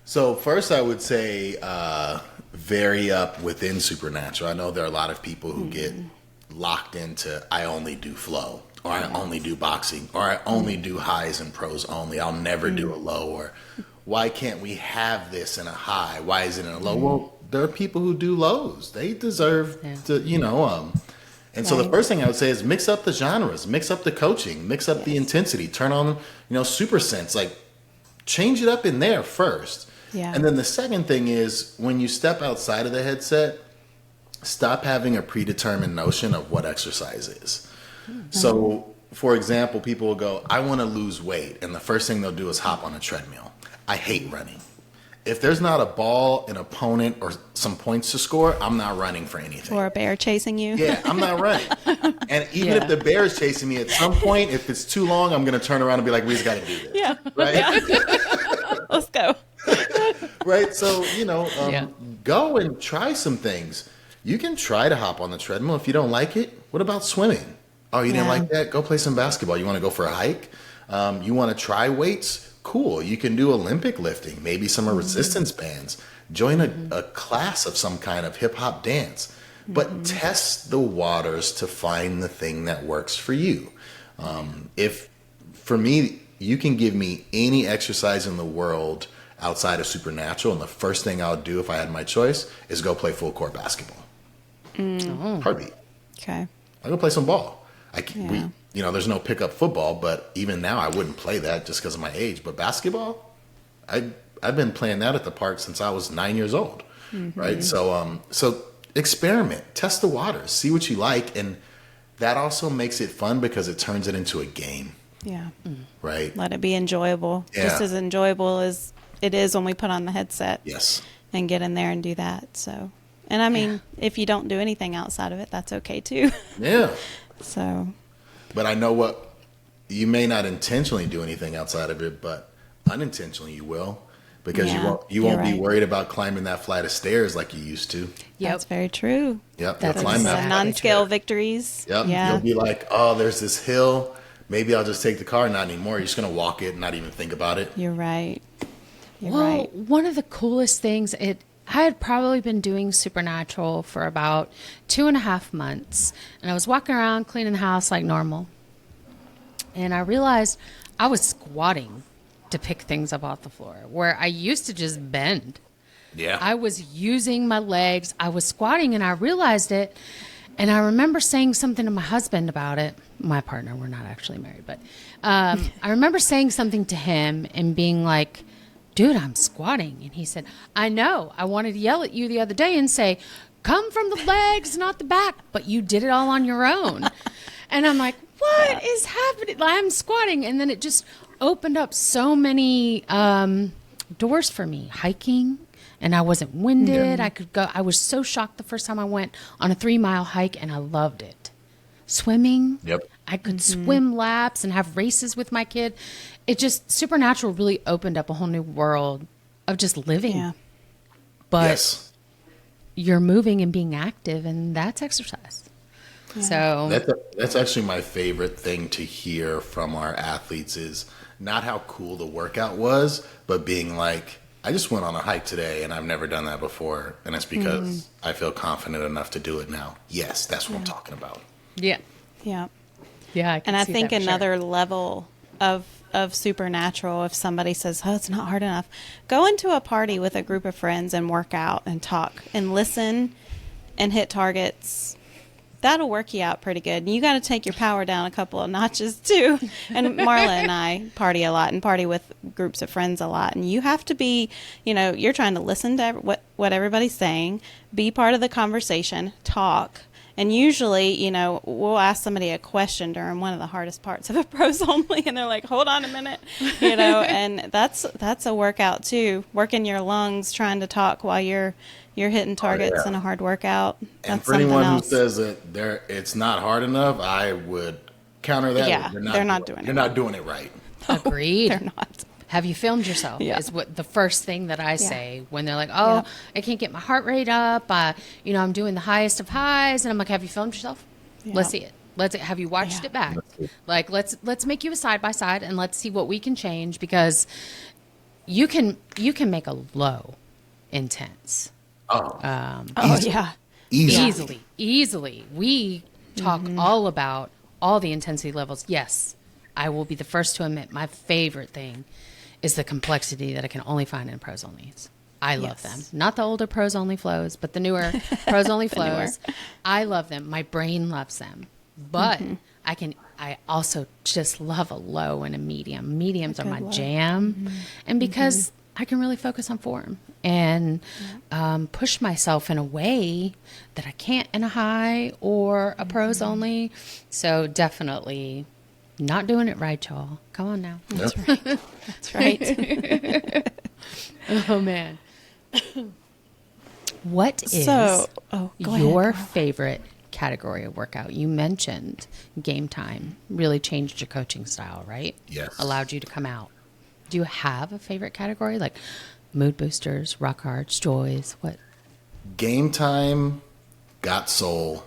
So first I would say vary up within supernatural. I know there are a lot of people who get locked into, I only do flow, or I only do boxing, or I only do highs and pros only. I'll never do a low, or why can't we have this in a high? Why is it in a low? Well, there are people who do lows. They deserve to, and so the first thing I would say is mix up the genres, mix up the coaching, mix up the intensity, turn on, super sense, like change it up in there first. Yeah. And then the second thing is when you step outside of the headset, stop having a predetermined notion of what exercise is. So, for example, people will go, I want to lose weight. And the first thing they'll do is hop on a treadmill. I hate running. If there's not a ball, an opponent, or some points to score, I'm not running for anything. Or a bear chasing you. Yeah, I'm not running. And even if the bear is chasing me, at some point, if it's too long, I'm going to turn around and be like, we just got to do this. Yeah. Right? Yeah. Let's go. Right? So, go and try some things. You can try to hop on the treadmill. If you don't like it, what about swimming? Oh, you didn't like that? Go play some basketball. You want to go for a hike? You want to try weights? Cool. You can do Olympic lifting, maybe some resistance bands. Join a class of some kind of hip hop dance. But test the waters to find the thing that works for you. For me, you can give me any exercise in the world outside of supernatural, and the first thing I would do if I had my choice is go play full court basketball. Heartbeat. Okay. I'll go play some ball. There's no pickup football, but even now I wouldn't play that just because of my age. But basketball, I've been playing that at the park since I was 9 years old, right? So experiment, test the waters, see what you like, and that also makes it fun because it turns it into a game. Yeah. Right. Let it be enjoyable, just as enjoyable as it is when we put on the headset. Yes. And get in there and do that. So, and I mean, if you don't do anything outside of it, that's okay too. Yeah. So. But I know you may not intentionally do anything outside of it, but unintentionally you will. because Yeah, you you're won't be right. worried about climbing that flight of stairs like you used to. Yep. That's very true. Yep, That's you'll climb that exactly flight of Non-scale stairs. victories. Yep, Yeah. you'll be like, oh, there's this hill. Maybe I'll just take the car. Not anymore. You're just gonna walk it and not even think about it. You're right. You're Well, right. one of the coolest things, I had probably been doing Supernatural for about 2.5 months, and I was walking around cleaning the house like normal, and I realized I was squatting to pick things up off the floor, where I used to just bend. Yeah. I was using my legs. I was squatting, and I realized it. And I remember saying something to my husband about it. My partner, we're not actually married, but I remember saying something to him and being like, dude, I'm squatting. And he said, I know. I wanted to yell at you the other day and say, come from the legs, not the back. But you did it all on your own. And I'm like, what is happening? I'm squatting. And then it just opened up so many doors for me. Hiking. And I wasn't winded. I could go. I was so shocked the first time I went on a 3-mile hike, and I loved it. Swimming. Yep. I could swim laps and have races with my kid. It just, Supernatural really opened up a whole new world of just living. Yeah. But Yes. you're moving and being active, and that's exercise. So That's actually my favorite thing to hear from our athletes is not how cool the workout was, but being like, I just went on a hike today and I've never done that before. And it's because I feel confident enough to do it now. Yes, that's what I'm talking about. yeah, Yeah. yeah. And I think that for sure. another level of Supernatural, if somebody says, oh, it's not hard enough, go into a party with a group of friends and work out and talk and listen and hit targets. That'll work you out pretty good. And you got to take your power down a couple of notches too. And Marla and I party a lot and party with groups of friends a lot. And you have to be, you're trying to listen to what everybody's saying, be part of the conversation, talk. And usually, we'll ask somebody a question during one of the hardest parts of a pros only, and they're like, "Hold on a minute," and that's a workout too. Working your lungs, trying to talk while you're hitting targets in a hard workout. That's And for something anyone else. who says that it's not hard enough, I would counter that. Yeah, with, they're not doing it You're not doing it right. Agreed. They're not. Have you filmed yourself? Yeah. Is what the first thing that I say when they're like, "Oh, I can't get my heart rate up. I'm doing the highest of highs," and I'm like, "Have you filmed yourself? Yeah. Let's see it. Have you watched it back? Like, let's make you a side by side and let's see what we can change because you can make a low intense Yeah. easily. We talk all about all the intensity levels. Yes, I will be the first to admit my favorite thing is the complexity that I can only find in pros onlys. I love them. Not the older pros only flows, but the newer pros only flows. I love them. My brain loves them. But I also just love a low and a medium. Mediums are my jam. And because I can really focus on form and push myself in a way that I can't in a high or a pros only. So definitely not doing it right, y'all. Come on now. That's right. That's right. Oh, man. What is Go ahead, your Marla. favorite category of workout? You mentioned game time really changed your coaching style, right? Yes. Allowed you to come out. Do you have a favorite category like mood boosters, rock hards, joys? What? Game time, got soul,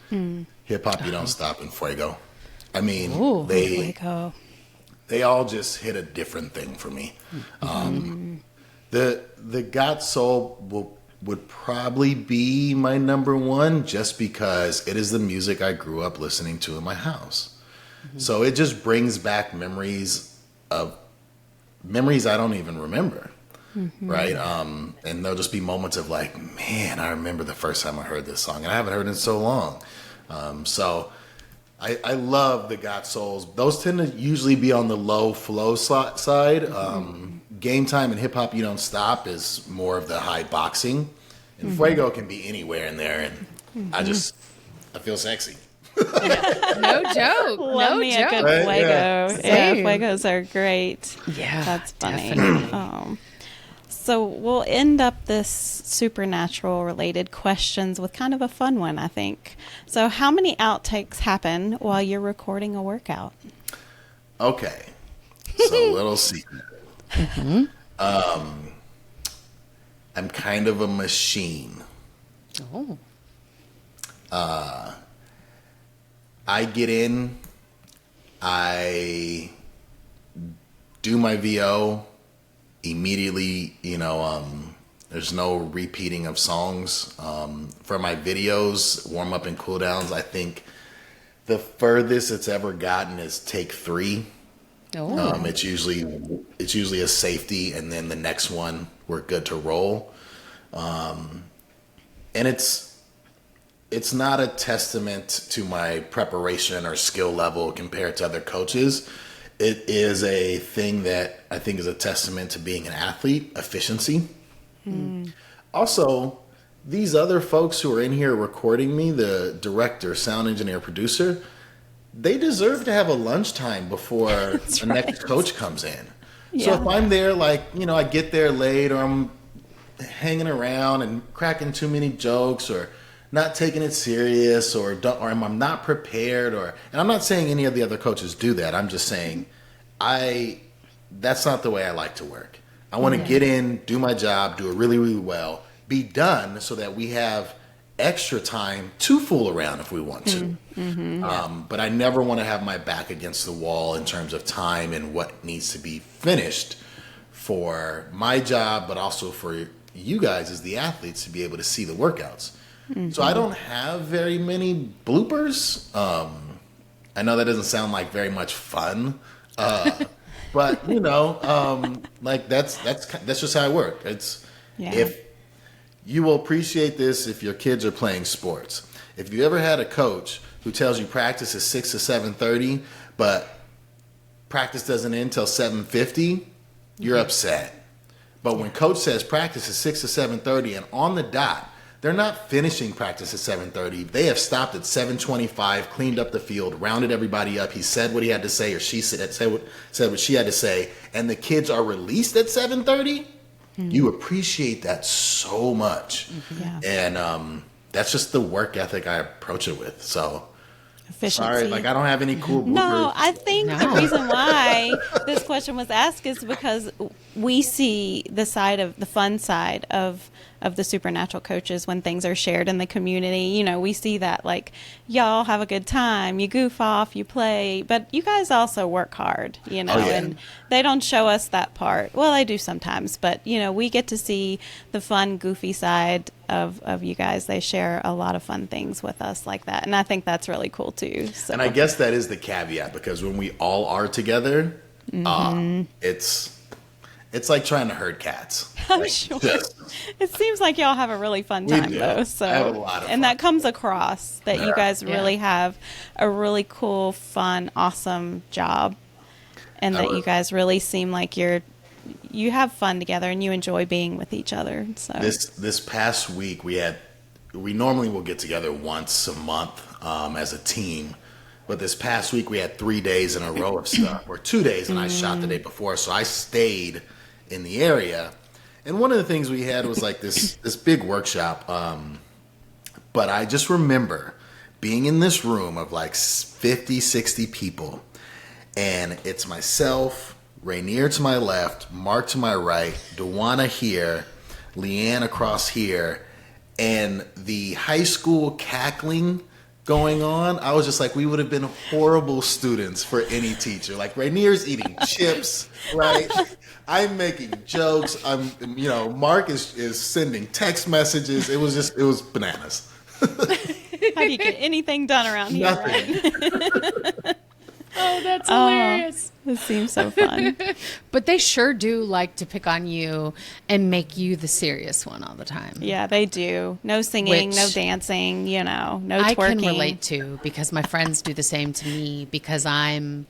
hip hop, you don't stop, and fuego. I mean, they all just hit a different thing for me. The got soul would probably be my number one just because it is the music I grew up listening to in my house. So it just brings back memories I don't even remember. Right. And there'll just be moments of like, man, I remember the first time I heard this song and I haven't heard it in so long. So I love the got souls. Those tend to usually be on the low flow side. Game time and hip hop, you don't stop is more of the high boxing, and fuego can be anywhere in there. And I feel sexy. No joke. Love no me joke. a good Right? fuego. Yeah. Yeah, fuegos are great. Yeah, That's funny. definitely. So we'll end up this supernatural related questions with kind of a fun one, I think. So how many outtakes happen while you're recording a workout? Okay. So little secret. I'm kind of a machine. Oh. I get in, I do my VO immediately, there's no repeating of songs. For my videos, warm up and cool downs, I think the furthest it's ever gotten is take 3. Oh. It's usually a safety, and then the next one we're good to roll. And it's not a testament to my preparation or skill level compared to other coaches. It is a thing that I think is a testament to being an athlete, efficiency. Also, these other folks who are in here recording me, the director, sound engineer, producer, they deserve to have a lunchtime before the next coach comes in. Yeah. So if I'm there, I get there late, or I'm hanging around and cracking too many jokes, or not taking it serious, or I'm not prepared, and I'm not saying any of the other coaches do that. I'm just saying that's not the way I like to work. I want to get in, do my job, do it really, really well, be done so that we have extra time to fool around if we want to. But I never want to have my back against the wall in terms of time and what needs to be finished for my job, but also for you guys as the athletes to be able to see the workouts. So I don't have very many bloopers. I know that doesn't sound like very much fun, but that's just how I work. If you will appreciate this if your kids are playing sports. If you ever had a coach who tells you practice is 6 to 7:30, but practice doesn't end till 7:50, you're upset. But when coach says practice is 6 to 7:30 and on the dot, they're not finishing practice at 7:30. They have stopped at 7:25, cleaned up the field, rounded everybody up. He said what he had to say, or she said what she had to say, and the kids are released at 7:30. You appreciate that so much. And that's just the work ethic I approach it with. So Efficiency. sorry, I don't have any cool bloopers. No, I think the reason why this question was asked is because we see the fun side of the supernatural coaches when things are shared in the community. We see that y'all have a good time, you goof off, you play, but you guys also work hard, and they don't show us that part. Well, they do sometimes, but we get to see the fun, goofy side of you guys. They share a lot of fun things with us like that, and I think that's really cool too. So. And I guess that is the caveat, because when we all are together, it's like trying to herd cats. I'm sure. It seems like y'all have a really fun time, though. So, I have a lot of fun. And that comes across that you guys really have a really cool, fun, awesome job, and that you guys really seem like you have fun together and you enjoy being with each other. So this past week we normally will get together once a month as a team. But this past week we had 3 days in a row of stuff, or 2 days, and I shot the day before, so I stayed in the area. And one of the things we had was this big workshop. But I just remember being in this room of 50, 60 people, and it's myself, Rainier to my left, Mark to my right, Dewana here, Leanne across here, and the high school cackling going on. I was just we would have been horrible students for any teacher. Rainier's eating chips, right? I'm making jokes. Mark is sending text messages. It was bananas. How do you get anything done around here? Right? Oh, that's hilarious. It seems so fun. But they sure do like to pick on you and make you the serious one all the time. Yeah, they do. No singing, no dancing, no twerking. I can relate to, because my friends do the same to me, because I'm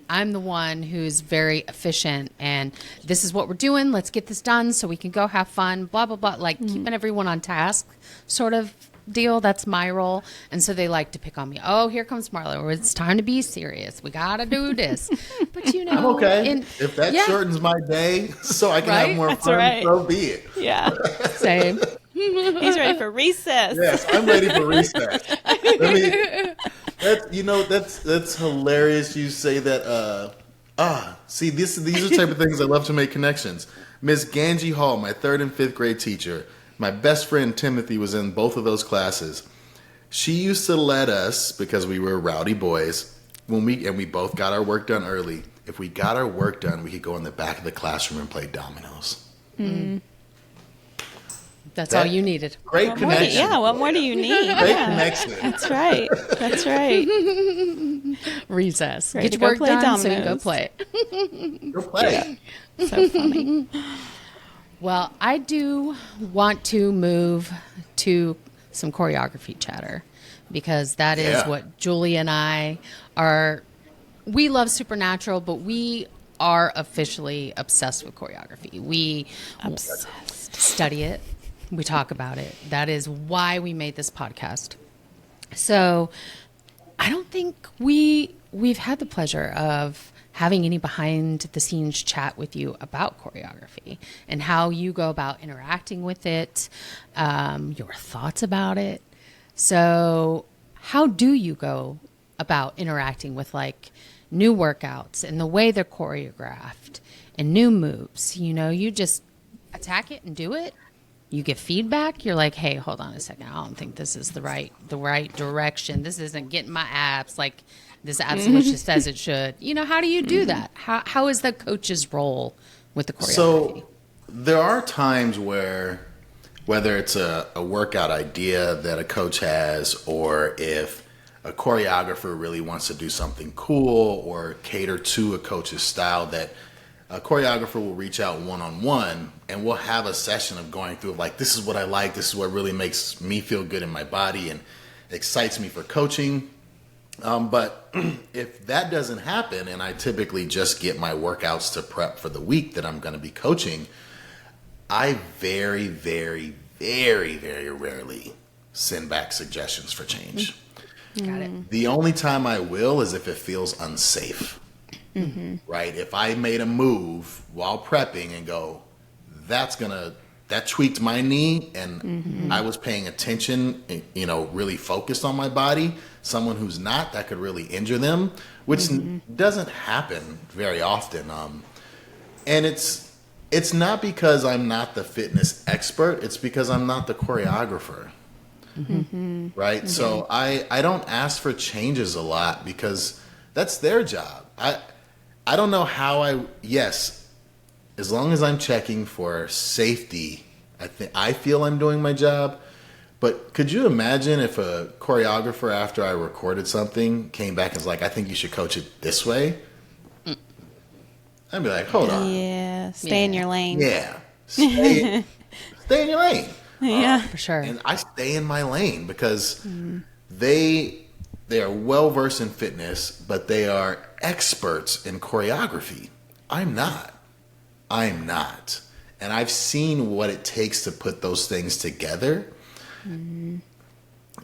the one who's very efficient, and this is what we're doing. Let's get this done so we can go have fun, blah, blah, blah. Keeping everyone on task sort of deal. That's my role. And so they like to pick on me. Oh, here comes Marla. It's time to be serious. We got to do this. But I'm okay. If that shortens my day so I can have more fun, so be it. Yeah. Same. He's ready for recess. Yes, I'm ready for recess. That's hilarious. You say that. See, these are the type of things I love to make connections. Miss Ganji Hall, my 3rd and 5th grade teacher, my best friend Timothy was in both of those classes. She used to let us, because we were rowdy boys, we both got our work done early. If we got our work done, we could go in the back of the classroom and play dominoes. That's all you needed. Great connection. What more do you need? Great connection. That's right. That's right. Recess. Ready Get to your go work play done so you can go dominoes. play. Go play. So funny. Well, I do want to move to some choreography chatter because that is what Julie and I are. We love Supernatural, but we are officially obsessed with choreography. We study it. We talk about it. That is why we made this podcast. So I don't think we've had the pleasure of having any behind the scenes chat with you about choreography and how you go about interacting with it, your thoughts about it. So how do you go about interacting with like new workouts and the way they're choreographed and new moves? You know, you just attack it and do it. You get feedback. You're like, hey, hold on a second. I don't think this is the right direction. This isn't getting my abs like this absolutely says it should. You know, how do you do that? How is the coach's role with the choreography? So there are times where, whether it's a workout idea that a coach has, or if a choreographer really wants to do something cool or cater to a coach's style, that a choreographer will reach out one-on-one and we'll have a session of going through like, this is what I like, this is what really makes me feel good in my body and excites me for coaching. But if that doesn't happen and I typically just get my workouts to prep for the week that I'm going to be coaching, I very, very, very, very rarely send back suggestions for change. Got it. The only time I will is if it feels unsafe, right? If I made a move while prepping and go, that tweaked my knee and I was paying attention, you know, really focused on my body. Someone who's not, that could really injure them, which doesn't happen very often. And it's not because I'm not the fitness expert. It's because I'm not the choreographer. Right? So I don't ask for changes a lot because that's their job. I don't know how yes, as long as I'm checking for safety, I feel I'm doing my job. But could you imagine if a choreographer, after I recorded something, came back and was like, I think you should coach it this way? I'd be like, hold on. Yeah. Stay in your lane. Yeah. Stay in your lane. Yeah. For sure. And I stay in my lane because they are well versed in fitness, but they are experts in choreography. I'm not. And I've seen what it takes to put those things together. And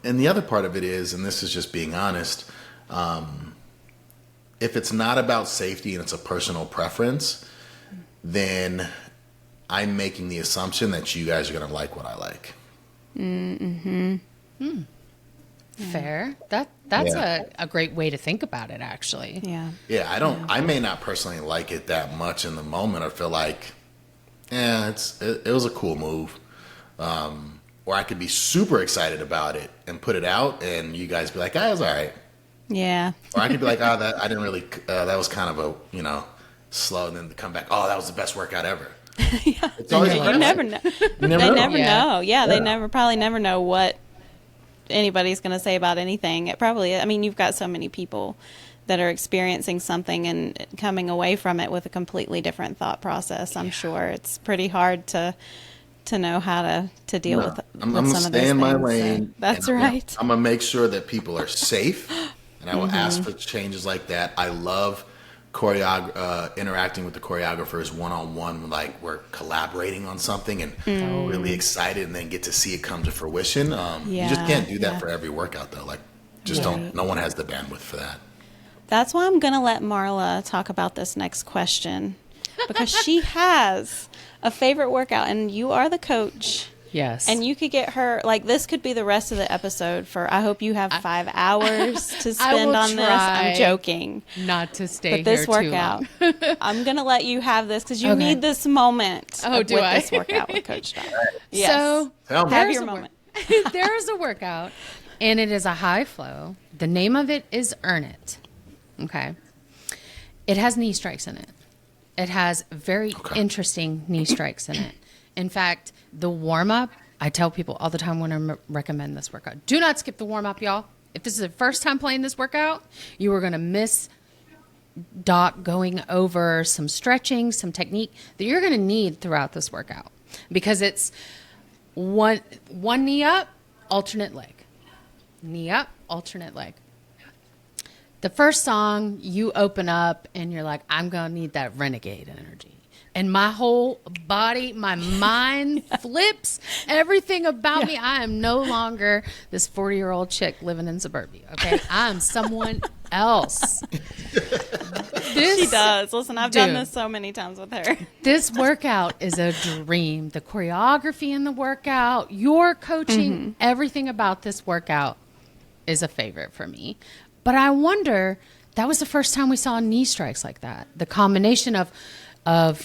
the other part of it is, and this is just being honest, if it's not about safety and it's a personal preference, then I'm making the assumption that you guys are going to like what I like. Fair. That's a great way to think about it, actually. Yeah. Yeah, I may not personally like it that much in the moment or feel like, it was a cool move. Or I could be super excited about it and put it out and you guys be like, it was all right. Yeah. Or I could be like, I didn't really, that was kind of a, slow, and then come back, oh, that was the best workout ever. Yeah. It's always You never know. They never know. Yeah, they probably never know what anybody's going to say about anything. It probably, you've got so many people that are experiencing something and coming away from it with a completely different thought process. I'm sure it's pretty hard to know how to deal with I'm some of those things. I'm gonna stay in my lane. So that's and right. I'm gonna make sure that people are safe, and I will ask for changes like that. I love interacting with the choreographers one-on-one, like we're collaborating on something and really excited, and then get to see it come to fruition. You just can't do that for every workout, though. Like, no one has the bandwidth for that. That's why I'm gonna let Marla talk about this next question, because she has a favorite workout, and you are the coach. Yes. And you could get her, like, this could be the rest of the episode for, I hope you have 5 hours to spend on this. I'm joking. Not to stay but this here workout, too long. I'm going to let you have this because you need this moment do with I? this workout with Coach Doc. Yes. So have your moment. There is a workout, and it is a high flow. The name of it is Earn It. Okay. It has knee strikes in it. It has very interesting knee strikes in it. In fact, the warm-up, I tell people all the time when I recommend this workout, do not skip the warm-up, y'all. If this is the first time playing this workout, you are going to miss Doc going over some stretching, some technique that you're going to need throughout this workout, because it's one knee up, alternate leg. Knee up, alternate leg. The first song, you open up and you're like, I'm going to need that renegade energy. And my whole body, my mind flips. Everything about me. I am no longer this 40-year-old chick living in suburbia. Okay, I'm someone else. She does. Listen, I've done this so many times with her. This workout is a dream. The choreography in the workout, your coaching, everything about this workout is a favorite for me. But I wonder, that was the first time we saw knee strikes like that. The combination of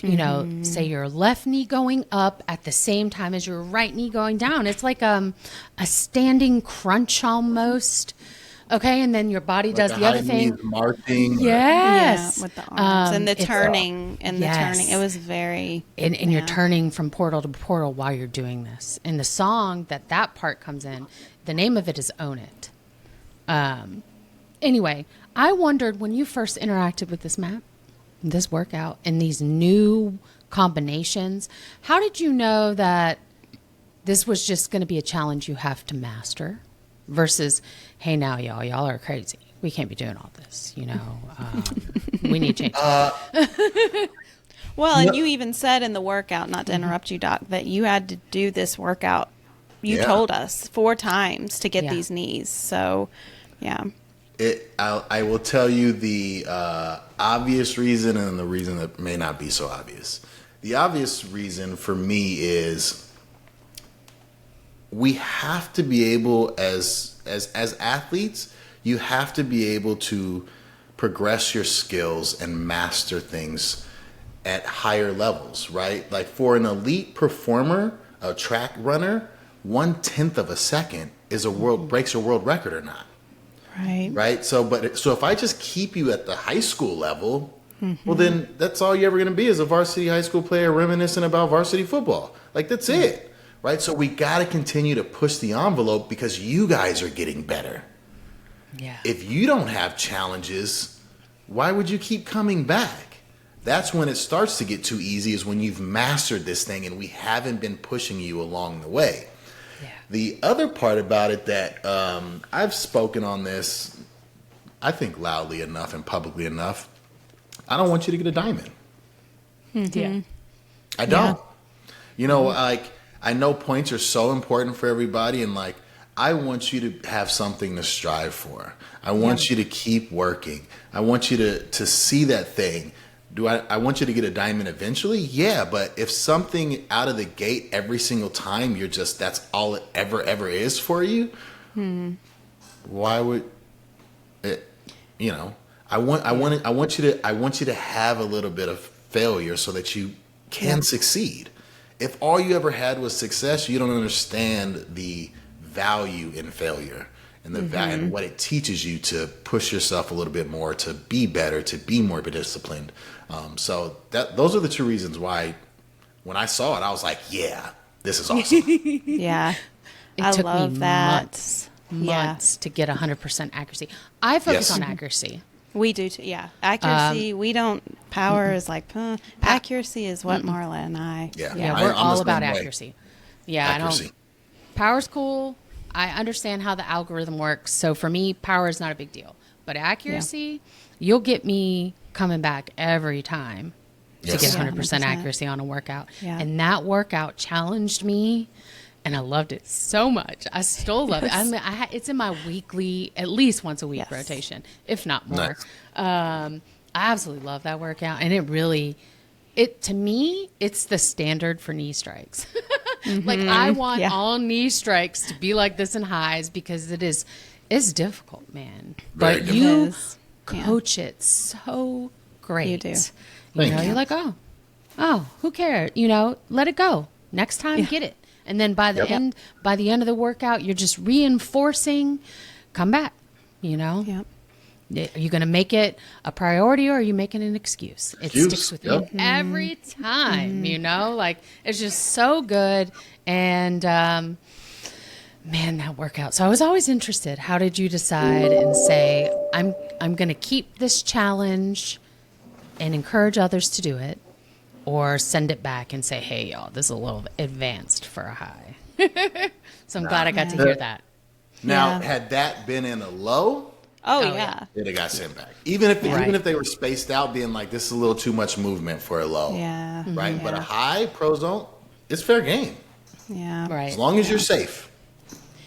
you know, say your left knee going up at the same time as your right knee going down. It's like a standing crunch almost. Okay, and then your body like does the other thing. Marching. Yes. Yeah, with the arms and the turning and the turning. It was very... And you're turning from portal to portal while you're doing this. And the song that part comes in, the name of it is Own It. Anyway, I wondered when you first interacted with this map, this workout, and these new combinations, how did you know that this was just going to be a challenge you have to master versus, hey, now y'all are crazy. We can't be doing all this, you know. We need change. Well, and you even said in the workout, not to interrupt you, Doc, that you had to do this workout. You told us 4 times to get these knees. So, yeah. I will tell you the obvious reason and the reason that may not be so obvious. The obvious reason for me is we have to be able, as athletes, you have to be able to progress your skills and master things at higher levels, right? Like for an elite performer, a track runner, 1/10 of a second is breaks a world record or not. Right. So if I just keep you at the high school level, well, then that's all you're ever going to be is a varsity high school player reminiscing about varsity football. Like that's it. Right. So we got to continue to push the envelope because you guys are getting better. Yeah. If you don't have challenges, why would you keep coming back? That's when it starts to get too easy, is when you've mastered this thing and we haven't been pushing you along the way. The other part about it that I've spoken on this, I think loudly enough and publicly enough, I don't want you to get a diamond. Yeah. I don't. You know, like I know points are so important for everybody, and like I want you to have something to strive for. I want you to keep working. I want you to see that thing. I want you to get a diamond eventually? Yeah, but if something out of the gate every single time that's all it ever is for you, why would it, you know, I want you to have a little bit of failure so that you can succeed. If all you ever had was success, you don't understand the value in failure and the value and what it teaches you to push yourself a little bit more, to be better, to be more disciplined. So those are the 2 reasons why when I saw it, I was like, yeah, this is awesome. Yeah. It took love me that. months to get 100% accuracy. I focus on accuracy. We do too. Yeah. Accuracy. We don't, power is like, accuracy is what Marla and I. Yeah. We're all about accuracy. Yeah. Accuracy. Power's cool. I understand how the algorithm works. So for me, power is not a big deal, but accuracy, you'll get me coming back every time to get 100% accuracy on a workout. Yeah. And that workout challenged me, and I loved it so much. I still love it. It's in my weekly, at least once a week rotation, if not more. Nice. I absolutely love that workout, and to me, it's the standard for knee strikes. Like I want Yeah. all knee strikes to be like this in highs because it's difficult, man. Very But difficult. you It is. Yeah. coach it so great. You do. Thank you. You're like, oh, who cares? Let it go. Next time, get it. And then by the end of the workout, you're just reinforcing. Come back. Yep. Are you going to make it a priority or are you making an excuse? It Excuse, sticks with yep. me every time, like it's just so good. And, man, that workout. So I was always interested. How did you decide and say, I'm going to keep this challenge and encourage others to do it, or send it back and say, hey, y'all, this is a little advanced for a high. So I'm glad I got to hear that. Now, Yeah. had that been in a low, Oh, Oh, yeah. it'd have got sent back. Even if Right. they were spaced out, being like, this is a little too much movement for a low. Yeah. Right? But a Yeah. high, pros don't. It's fair game. Yeah. Right. As long as you're safe.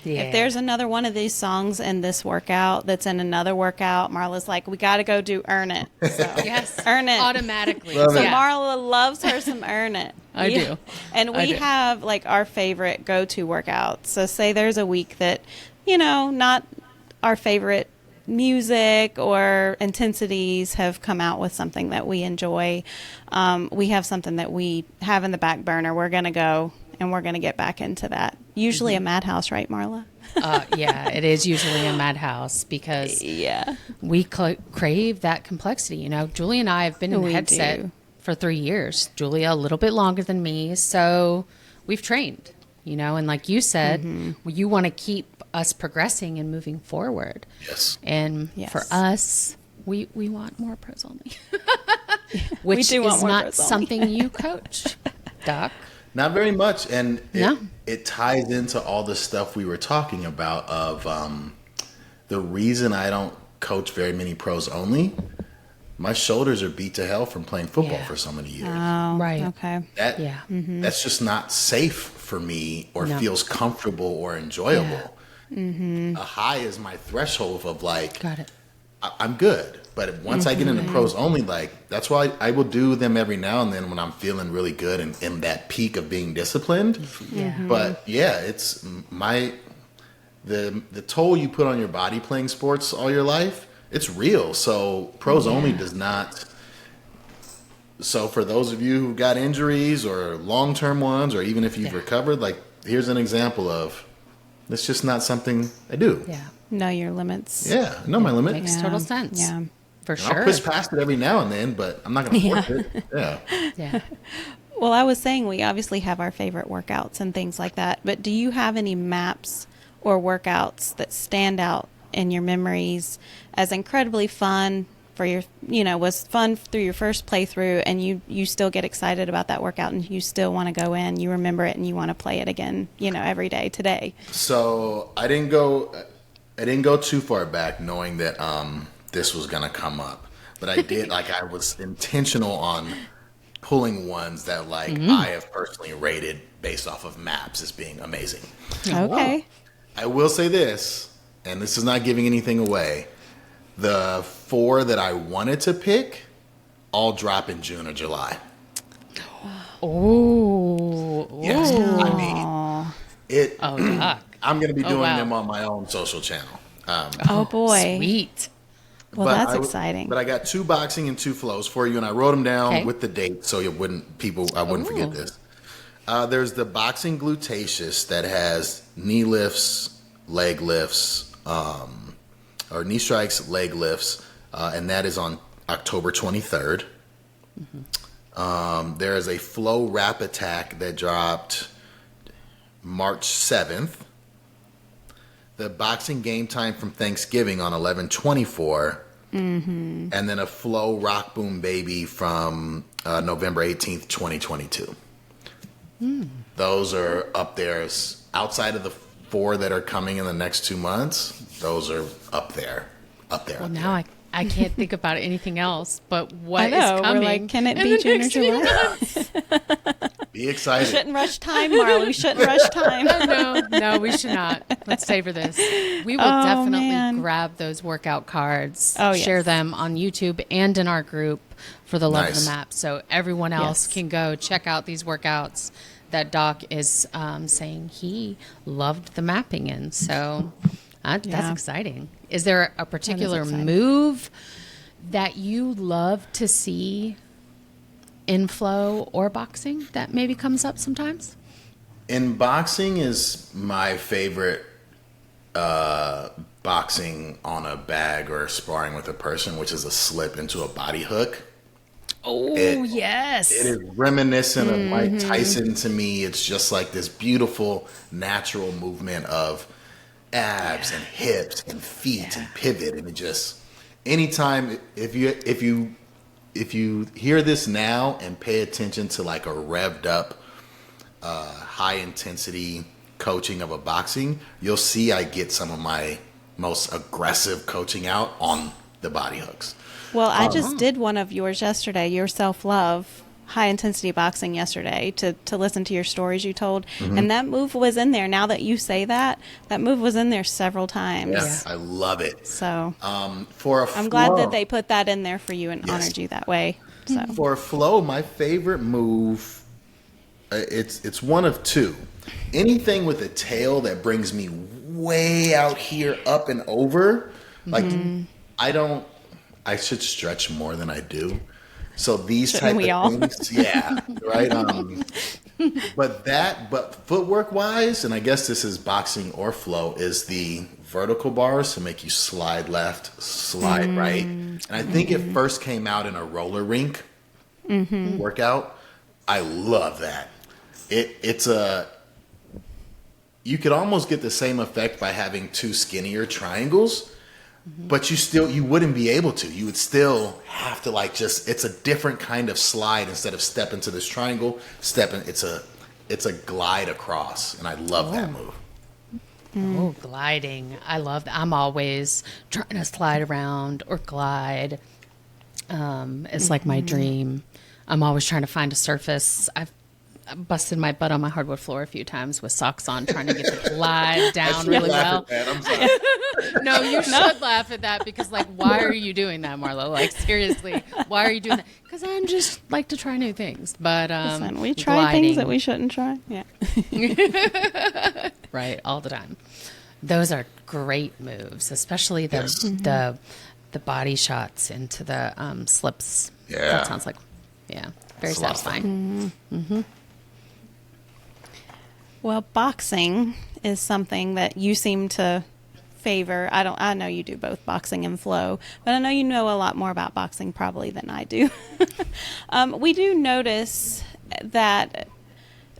Yeah. If there's another one of these songs in this workout that's in another workout, Marla's like, we got to go do Earn It. So, Yes. Earn It. Automatically. Love So it. Marla loves her some Earn It. I do. And I we do. have like our favorite go-to workouts. So say there's a week that, not our favorite music or intensities have come out with something that we enjoy. We have something that we have in the back burner. We're going to go and we're going to get back into that. Usually a madhouse, right, Marla? Yeah, it is usually a madhouse because Yeah. we crave that complexity. Julie and I have been in the We headset do. for 3 years. Julia a little bit longer than me, so we've trained. And like you said, you want to keep us progressing and moving forward. Yes. And Yes. for us, we want more pros only, which do want is more not pros only. something you coach, Doc. Not very much. And No. it ties into all the stuff we were talking about of the reason I don't coach very many pros only. My shoulders are beat to hell from playing football Yeah. for so many years. Oh, Right. Okay. That Yeah. That's just not safe for me or No. feels comfortable or enjoyable. A high is my threshold of like, Got it. I'm good. But once I get into pros only, like that's why I will do them every now and then when I'm feeling really good and in that peak of being disciplined. Yeah. But yeah, it's the toll you put on your body playing sports all your life, it's real. So pros only does not. So for those of you who've got injuries or long-term ones, or even if you've recovered, like here's an example of it's just not something I do. Yeah. Know your limits. Yeah, I know my limit. Makes Yeah. total sense. Yeah. For I'll sure. push past it every now and then, but I'm not going to force it. Yeah. Yeah. Well, I was saying we obviously have our favorite workouts and things like that, but do you have any maps or workouts that stand out in your memories as incredibly fun for your, was fun through your first playthrough and you still get excited about that workout and you still want to go in, you remember it and you want to play it again, every day today? So I didn't go too far back knowing that this was going to come up, but I did I was intentional on pulling ones that I have personally rated based off of maps as being amazing. Okay. I will say this, and this is not giving anything away. The 4 that I wanted to pick all drop in June or July. Oh. Yes, I mean it. Oh, Doc. I'm going to be doing wow. them on my own social channel. Oh, boy. Sweet. Well, But that's I- exciting. But I got 2 boxing and 2 flows for you, and I wrote them down Okay. with the date so I wouldn't forget this. There's the boxing glutaceous that has knee lifts, leg lifts, or knee strikes, leg lifts, and that is on October 23rd. There is a flow rap attack that dropped March 7th. The boxing game time from Thanksgiving on 11/24. And then a flow rock boom baby from November 18th, 2022. Those are up there. Outside of the 4 that are coming in the next 2 months, those are up there. Well, now I can't think about anything else but what I know. is coming. We're like, can it in be the June or next few July? months? Be We excited. shouldn't rush time, Marla. We shouldn't rush time. No, we should not. Let's savor this. We will Oh, definitely man. grab those workout cards, Oh, yes. share them on YouTube and in our group for the Love of Nice. the Map. So everyone else Yes. can go check out these workouts that Doc is saying he loved the mapping in. So that's exciting. Is there a particular move that you love to see in flow or boxing that maybe comes up sometimes? In boxing is my favorite boxing on a bag or sparring with a person, which is a slip into a body hook. Oh, yes. It is reminiscent of Mike Tyson to me. It's just like this beautiful natural movement of abs and hips and feet and pivot. And it just, anytime, if you hear this now and pay attention to like a revved up, high intensity coaching of a boxing, you'll see I get some of my most aggressive coaching out on the body hooks. Well, I just did one of yours yesterday, your self-love, high-intensity boxing yesterday, to listen to your stories you told. And that move was in there. Now that you say that, that move was in there several times. Yes, I love it. So for a I'm glad that they put that in there for you and honored you that way. So for a flow, my favorite move, it's one of two. Anything with a tail that brings me way out here, up and over, like I should stretch more than I do. So these type of things, right? But footwork wise, and I guess this is boxing or flow, is the vertical bars to make you slide left, slide right. And I think it first came out in a roller rink workout. I love that. You could almost get the same effect by having two skinnier triangles. But you wouldn't be able to. You would still have to it's a different kind of slide. Instead of step into this triangle, it's a glide across. And I love that move. Oh, gliding. I love that. I'm always trying to slide around or glide. It's like my dream. I'm always trying to find a surface. I've busted my butt on my hardwood floor a few times with socks on, trying to get the glide down really well. I'm sorry. No, you should laugh at that because, why are you doing that, Marlo? Seriously, why are you doing that? Because I'm just like to try new things. But listen, we try things that we shouldn't try. Yeah, right, all the time. Those are great moves, especially the body shots into the slips. Yeah, that sounds like very satisfying. Well, boxing is something that you seem to favor. I know you do both boxing and flow, but I know you know a lot more about boxing probably than I do. We do notice that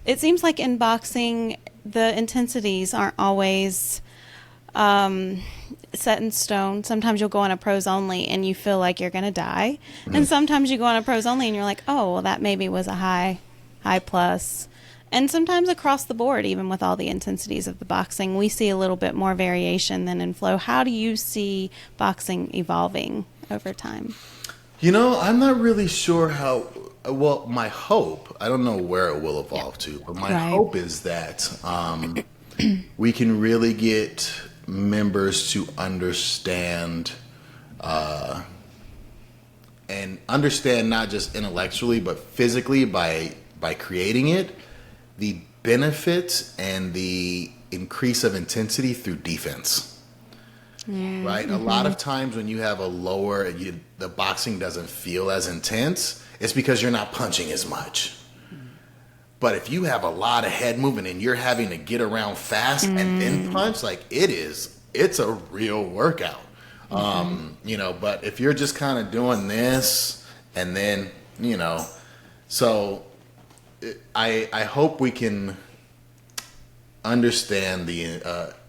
it seems like in boxing, the intensities aren't always set in stone. Sometimes you'll go on a pros only and you feel like you're going to die. And sometimes you go on a pros only and you're like, oh, well, that maybe was a high plus. And sometimes across the board, even with all the intensities of the boxing, we see a little bit more variation than in flow. How do you see boxing evolving over time? I'm not really sure how. Well, my hope, I don't know where it will evolve to, but my hope is that we can really get members to understand and understand not just intellectually, but physically by creating it, the benefits and the increase of intensity through defense. Right? A lot of times when you have a lower, the boxing doesn't feel as intense, it's because you're not punching as much. But if you have a lot of head movement and you're having to get around fast and then punch, it's a real workout. But if you're just kind of doing this and then, so I hope we can understand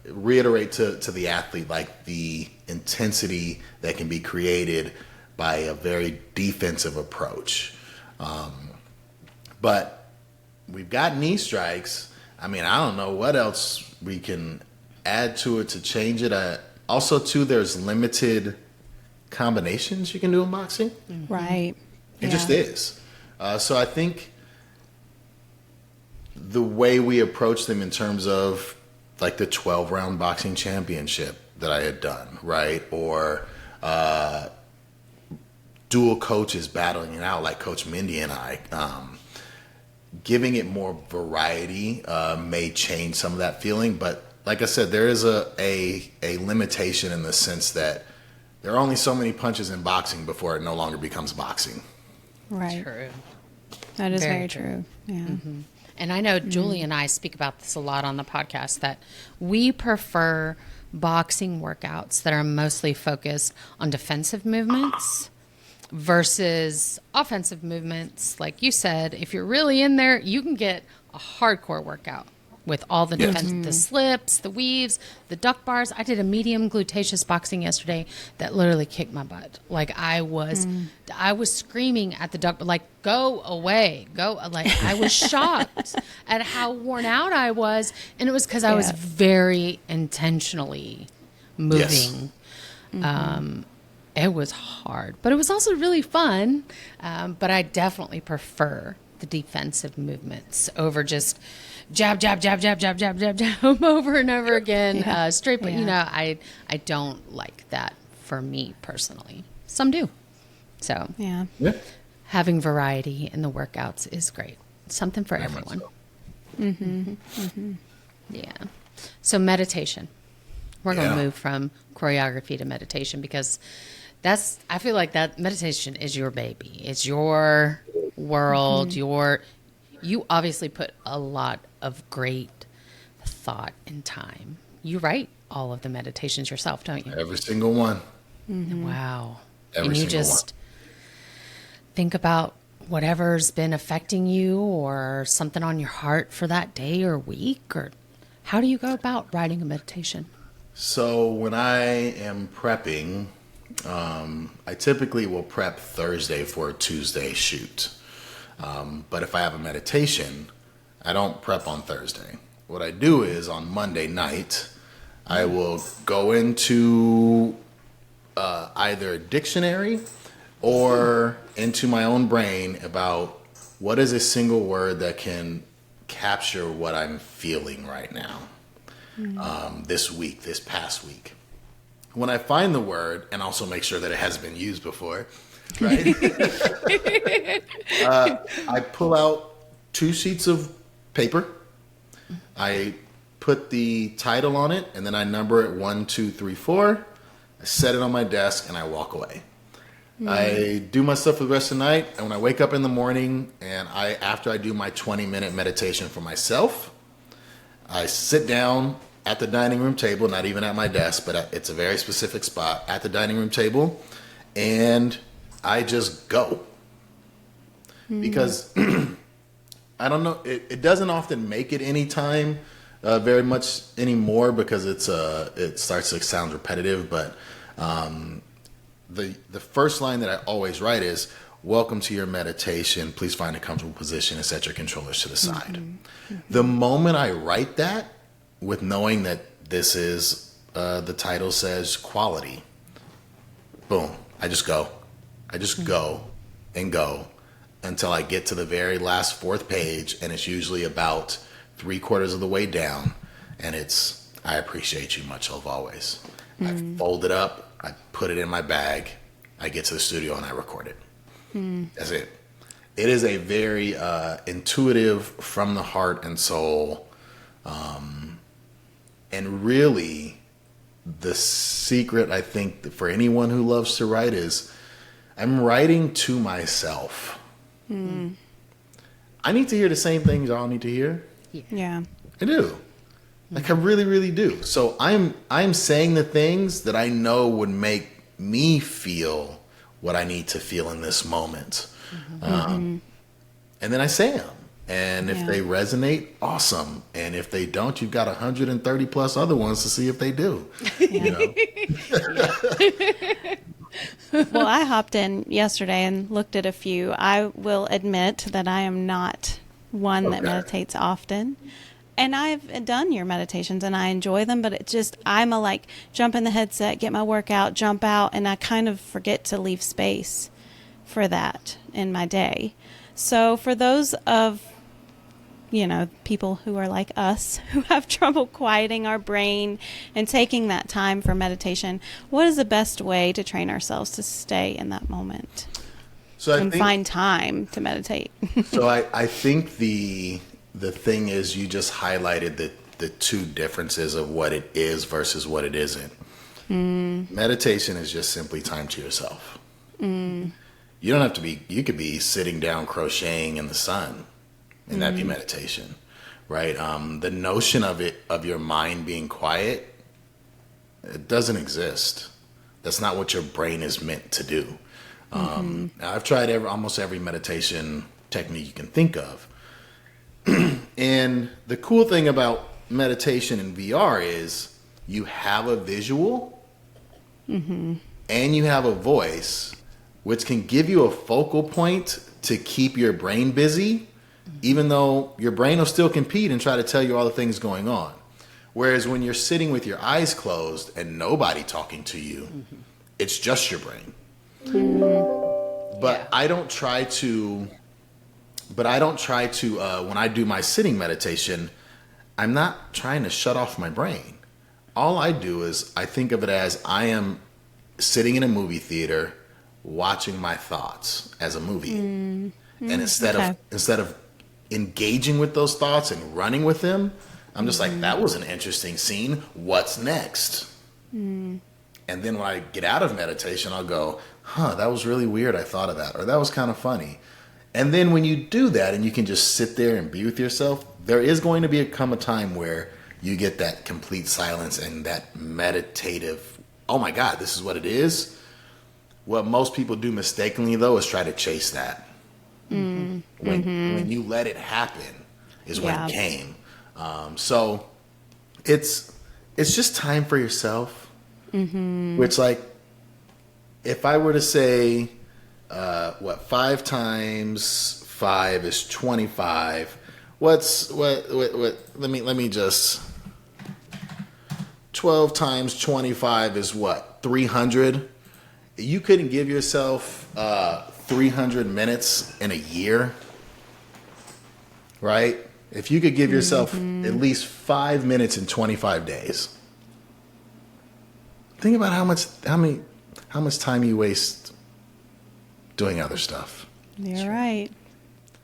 reiterate to the athlete, the intensity that can be created by a very defensive approach. But we've got knee strikes. I don't know what else we can add to it to change it. Also, too, there's limited combinations you can do in boxing. Right. It just is. So I think the way we approach them in terms of the 12-round boxing championship that I had done, right? Or dual coaches battling it out like Coach Mindy and I. giving it more variety may change some of that feeling. But like I said, there is a limitation in the sense that there are only so many punches in boxing before it no longer becomes boxing. Right. True. That is very true. Yeah. Mm-hmm. And I know Julie and I speak about this a lot on the podcast, that we prefer boxing workouts that are mostly focused on defensive movements versus offensive movements. Like you said, if you're really in there, you can get a hardcore workout with all the defense, the slips, the weaves, the duck bars. I did a medium glutaceous boxing yesterday that literally kicked my butt. Like I was screaming at the duck, like, go away, go. Like I was shocked at how worn out I was. And it was because I was very intentionally moving. Yes. It was hard, but it was also really fun. But I definitely prefer the defensive movements over just jab, jab, jab, jab, jab, jab, jab, jab over and over again. Straight, but I don't like that for me personally. Some do. So having variety in the workouts is great. Something for everyone. Yeah. So meditation. We're going to move from choreography to meditation because I feel like that meditation is your baby. It's your world. You obviously put a lot of great thought and time. You write all of the meditations yourself, don't you? Every single one. Wow. Every and you single just one. think about whatever's been affecting you or something on your heart for that day or week, or how do you go about writing a meditation? So when I am prepping, I typically will prep Thursday for a Tuesday shoot. But if I have a meditation, I don't prep on Thursday. What I do is on Monday night, I will go into either a dictionary or into my own brain about what is a single word that can capture what I'm feeling right now, this week, this past week. When I find the word, and also make sure that it has been used before, right? I pull out 2 sheets of paper. I put the title on it, and then I number it 1, 2, 3, 4. I set it on my desk, and I walk away. I do my stuff for the rest of the night, and when I wake up in the morning, and after I do my 20-minute meditation for myself, I sit down at the dining room table, not even at my desk, but it's a very specific spot at the dining room table, and I just go. Because I don't know, it doesn't often make it any time very much anymore because it starts to sound repetitive, but the first line that I always write is, "Welcome to your meditation. Please find a comfortable position and set your controllers to the side." The moment I write that, with knowing that this is, the title says quality, boom, I just go. I just go and go until I get to the very last 4th page, and it's usually about 3/4 of the way down, and it's, "I appreciate you much of always." I fold it up, I put it in my bag, I get to the studio, and I record it. That's it. It is a very intuitive, from the heart and soul, and really the secret, I think, for anyone who loves to write is I'm writing to myself. I need to hear the same things y'all need to hear. Yeah. I do. Like I really, really do. So I'm saying the things that I know would make me feel what I need to feel in this moment. And then I say them. And if they resonate, awesome. And if they don't, you've got 130 plus other ones to see if they do. You know? Well, I hopped in yesterday and looked at a few. I will admit that I am not one that meditates often. And I've done your meditations and I enjoy them, but it just, I'm a like jump in the headset, get my workout, jump out, and I kind of forget to leave space for that in my day. So for those of, people who are like us, who have trouble quieting our brain and taking that time for meditation, what is the best way to train ourselves to stay in that moment? So I and think, find time to meditate. so I think the thing is, you just highlighted the two differences of what it is versus what it isn't. Meditation is just simply time to yourself. You don't have to be, you could be sitting down crocheting in the sun and that'd be meditation, right? The notion of your mind being quiet, it doesn't exist. That's not what your brain is meant to do. Now I've tried almost every meditation technique you can think of. And the cool thing about meditation in VR is you have a visual and you have a voice, which can give you a focal point to keep your brain busy, even though your brain will still compete and try to tell you all the things going on. Whereas when you're sitting with your eyes closed and nobody talking to you, it's just your brain. But I don't try to, when I do my sitting meditation, I'm not trying to shut off my brain. All I do is I think of it as I am sitting in a movie theater watching my thoughts as a movie. And instead of engaging with those thoughts and running with them, I'm just like, that was an interesting scene. What's next? And then when I get out of meditation, I'll go, that was really weird. I thought of that. Or that was kind of funny. And then when you do that and you can just sit there and be with yourself, there is going to come a time where you get that complete silence and that meditative, oh my God, this is what it is. What most people do mistakenly, though, is try to chase that. When you let it happen is when it came. So it's just time for yourself. Which, like, if I were to say, 5 times 5 is 25. What? Let me just. 12 times 25 is what? 300. You couldn't give yourself 300 minutes in a year, right? If you could give yourself at least 5 minutes in 25 days. Think about how much time you waste doing other stuff. You're right.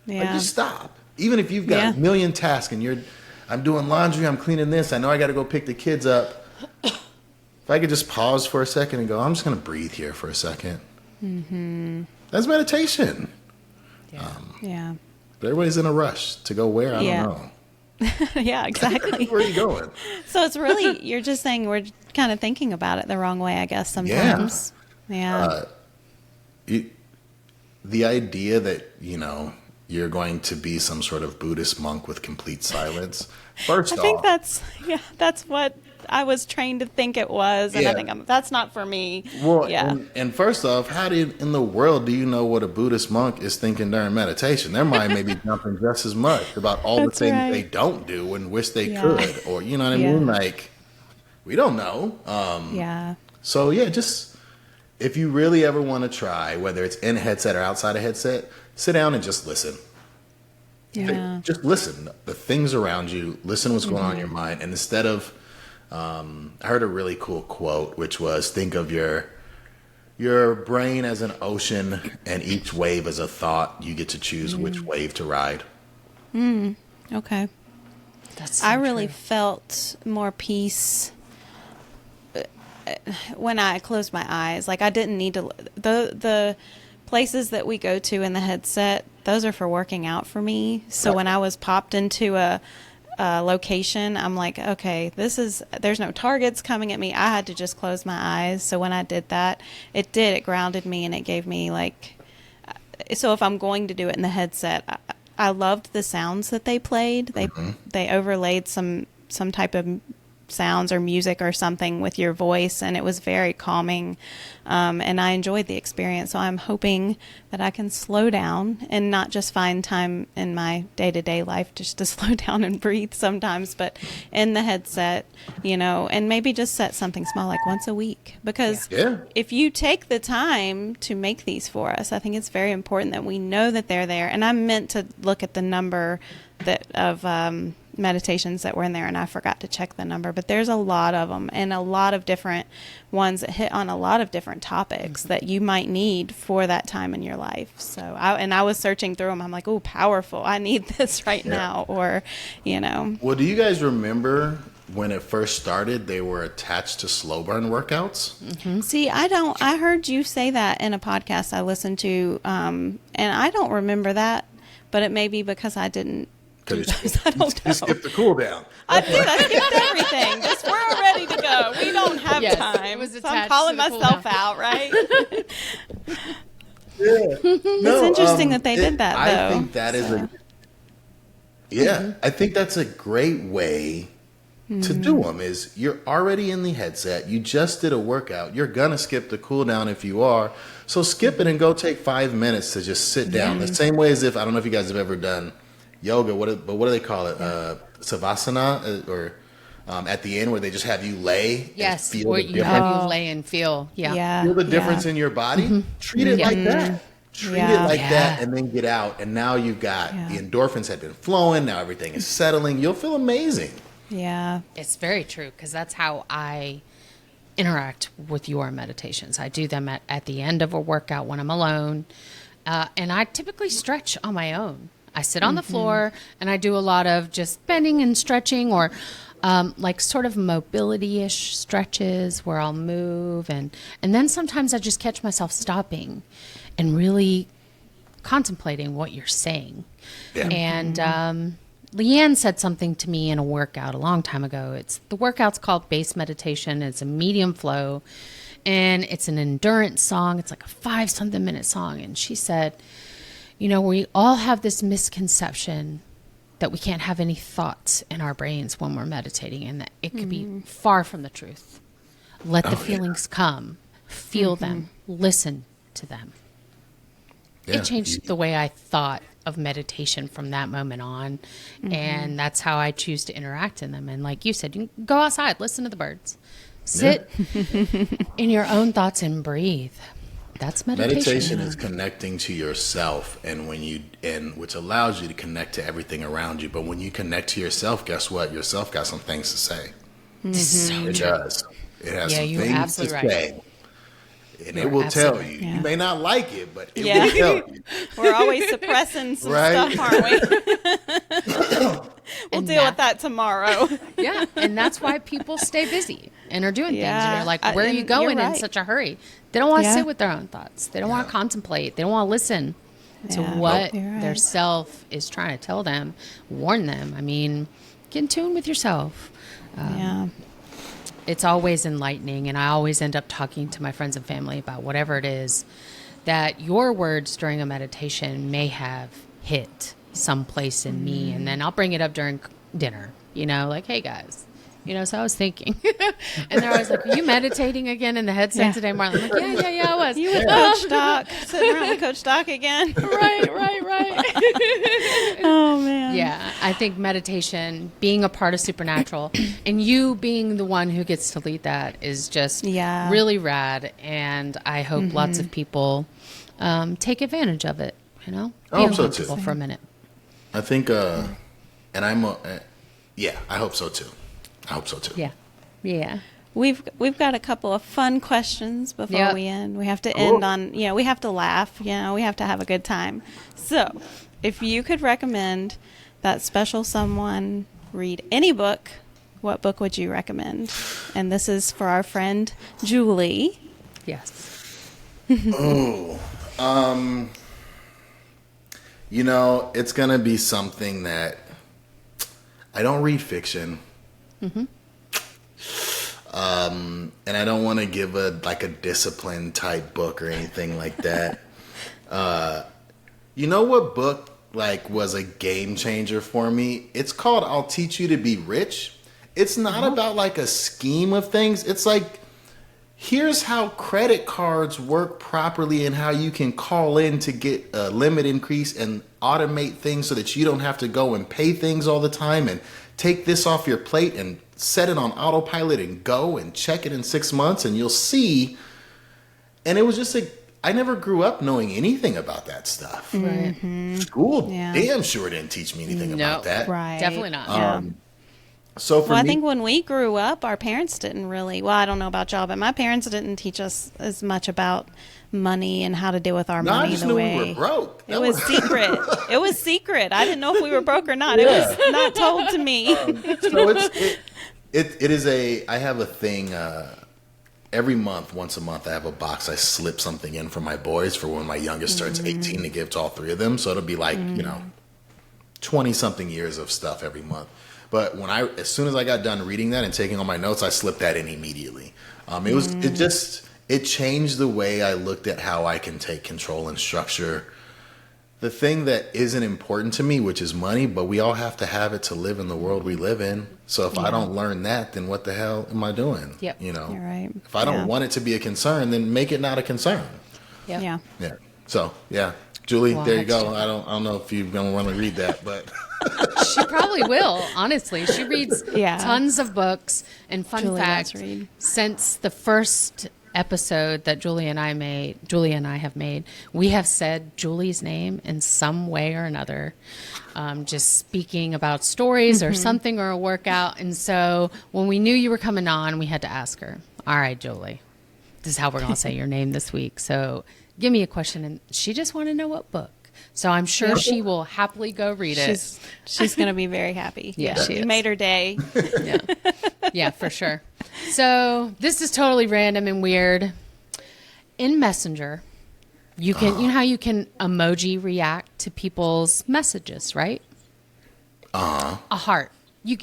Like, just stop. Even if you've got a million tasks and I'm doing laundry, I'm cleaning this, I know I got to go pick the kids up. If I could just pause for a second and go, I'm just going to breathe here for a second. That's meditation. Yeah. But everybody's in a rush to go where? I don't know. Yeah, exactly. Where are you going? So it's really, you're just saying we're kind of thinking about it the wrong way, I guess, sometimes. Yeah. The idea that, you're going to be some sort of Buddhist monk with complete silence. First off, I think that's what I was trained to think it was. And I think that's not for me. Well, and first off, how in the world do you know what a Buddhist monk is thinking during meditation? Their mind may be jumping just as much about all the things they don't do and wish they could. Or, you know what I mean? Like, we don't know. So, just if you really ever want to try, whether it's in a headset or outside a headset, sit down and just listen. Yeah. Just listen. The things around you, listen what's going on in your mind. And instead of, I heard a really cool quote, which was, think of your brain as an ocean and each wave as a thought. You get to choose which wave to ride. Okay. That's so I really true. felt more peace when I closed my eyes. Like, I didn't need to, the places that we go to in the headset, those are for working out for me. So when I was popped into a location, I'm like, okay, there's no targets coming at me. I had to just close my eyes. So when I did that, it grounded me, and it gave me, like, so if I'm going to do it in the headset, I loved the sounds that they played. They overlaid some type of sounds or music or something with your voice, and it was very calming, and I enjoyed the experience. So I'm hoping that I can slow down and not just find time in my day-to-day life just to slow down and breathe sometimes, but in the headset, and maybe just set something small, like once a week, because if you take the time to make these for us, I think it's very important that we know that they're there. And I'm meant to look at the number of meditations that were in there, and I forgot to check the number, but there's a lot of them and a lot of different ones that hit on a lot of different topics that you might need for that time in your life. So I was searching through them. I'm like, oh, powerful. I need this right now. Or, Well, do you guys remember when it first started, they were attached to slow burn workouts? See, I heard you say that in a podcast I listened to, and I don't remember that, but it may be because I didn't. I don't know. You skipped the cool down. I did. I skipped everything. Just we're ready to go. We don't have time. It was So I'm attached calling to the myself cool out, right? It's interesting that they did that, though. I think that is I think that's a great way to do them. Is you're already in the headset. You just did a workout. You're gonna skip the cool down if you are. So skip it and go take 5 minutes to just sit down. The same way as if, I don't know if you guys have ever done yoga, what do they call it? Savasana, or at the end where they just have you lay. Yes, and feel where the you difference. have you lay and feel. Yeah. Feel the difference in your body. Treat it like that. Treat it like that, and then get out. And now you've got the endorphins have been flowing. Now everything is settling. You'll feel amazing. Yeah. It's very true, because that's how I interact with your meditations. I do them at the end of a workout when I'm alone, and I typically stretch on my own. I sit on the floor and I do a lot of just bending and stretching, or like sort of mobility-ish stretches where I'll move. And then sometimes I just catch myself stopping and really contemplating what you're saying. Yeah. And Leanne said something to me in a workout a long time ago. The workout's called Base Meditation. It's a medium flow, and it's an endurance song. It's like a 5-something minute song. And she said, we all have this misconception that we can't have any thoughts in our brains when we're meditating, and that it could be far from the truth. Let the feelings come, feel them, listen to them. Yeah. It changed the way I thought of meditation from that moment on, and that's how I choose to interact in them. And like you said, you can go outside, listen to the birds, sit in your own thoughts and breathe. That's meditation. Meditation is connecting to yourself, and which allows you to connect to everything around you. But when you connect to yourself, guess what? Yourself got some things to say. So it true. does. It has some you're things to say. And it will tell you. You may not like it, but it will tell you. We're always suppressing some stuff, aren't we? We'll deal with that tomorrow. Yeah, and that's why people stay busy and are doing things. And you're like, where are you going in such a hurry? They don't want to sit with their own thoughts. They don't want to contemplate. They don't want to listen to what their self is trying to tell them, warn them. I mean, get in tune with yourself. It's always enlightening, and I always end up talking to my friends and family about whatever it is that your words during a meditation may have hit someplace in me, and then I'll bring it up during dinner, like, hey guys, so I was thinking, and they're always like, are you meditating again in the headset today, Marlon? I'm like, yeah, I was. You with Coach Doc, sitting around with Coach Doc again. Right. Oh, man. Yeah, I think meditation, being a part of Supernatural, and you being the one who gets to lead that is just really rad, and I hope lots of people take advantage of it, I hope so too. For a minute. I think, and I'm, I hope so too. Yeah. We've got a couple of fun questions before we end. We have to end on, we have to laugh, we have to have a good time. So, if you could recommend that special someone read any book, what book would you recommend? And this is for our friend Julie. Yes. It's going to be something that I don't read fiction. And I don't want to give a discipline type book or anything like that. What book was a game changer for me? It's called I'll Teach You to Be Rich. It's not about a scheme of things. It's here's how credit cards work properly and how you can call in to get a limit increase and automate things so that you don't have to go and pay things all the time, and take this off your plate and set it on autopilot and go and check it in 6 months and you'll see. And it was just I never grew up knowing anything about that stuff. Right. School Yeah. damn sure didn't teach me anything about that. Right. Definitely not. Yeah. So for Well, I me, think when we grew up, our parents didn't really, well, I don't know about y'all, but my parents didn't teach us as much about money and how to deal with our no, I money just the knew way. we were broke. It was secret. It was secret. I didn't know if we were broke or not. It was not told to me. So it is I have a thing, every month, once a month, I have a box. I slip something in for my boys for when my youngest turns 18 to give to all three of them. So it'll be like, 20 something years of stuff every month. But as soon as I got done reading that and taking all my notes, I slipped that in immediately. It changed the way I looked at how I can take control and structure the thing that isn't important to me, which is money, but we all have to have it to live in the world we live in. So if I don't learn that, then what the hell am I doing? Yep. You're right. If I don't want it to be a concern, then make it not a concern. Yep. Yeah. Yeah. So Julie, Well, there you that's go. I don't know if you're gonna want to read that, but She probably will, honestly. She reads Yeah. tons of books. And fun Julie fact, does read. since the first episode that Julie and I have made, we have said Julie's name in some way or another, just speaking about stories or something or a workout. And so when we knew you were coming on, we had to ask her, all right, Julie, this is how we're going to say your name this week. So give me a question. And she just wanted to know what book. So I'm sure she will happily go read it. She's going to be very happy. Yeah, she You is. made her day. Yeah. Yeah, for sure. So this is totally random and weird. In Messenger, you know how you can emoji react to people's messages, right? A heart. You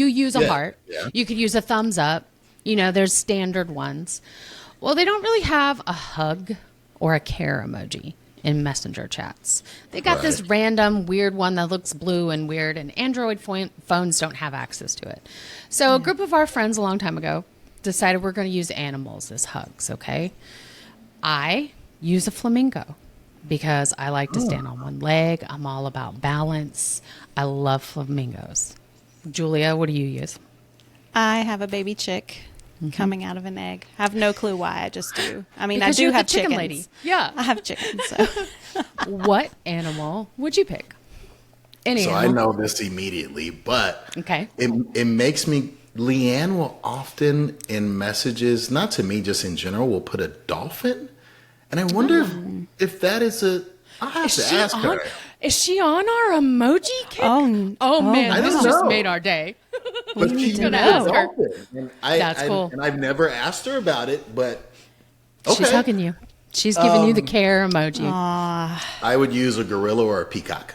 use a heart. Yeah. You could use a thumbs up. There's standard ones. Well, they don't really have a hug or a care emoji in Messenger chats. They got this random weird one that looks blue and weird, and Android phones don't have access to it. So a group of our friends a long time ago decided we're going to use animals as hugs, okay? I use a flamingo because I like to stand on one leg. I'm all about balance. I love flamingos. Julia, what do you use? I have a baby chick coming out of an egg. I have no clue why. I just do. I mean, Because I do you're the have chicken chickens. lady. Yeah. I have chickens. So. What animal would you pick? Any so I animal. know this immediately, but Okay. it makes me. Leanne will often in messages, not to me, just in general, will put a dolphin, and I wonder if that is a. I have to ask her. Is she on our emoji kick? Oh man, I this don't just know. made our day. But need she's to gonna know. ask her. And That's cool. And I've never asked her about it, but okay. She's hugging you. She's giving you the care emoji. I would use a gorilla or a peacock.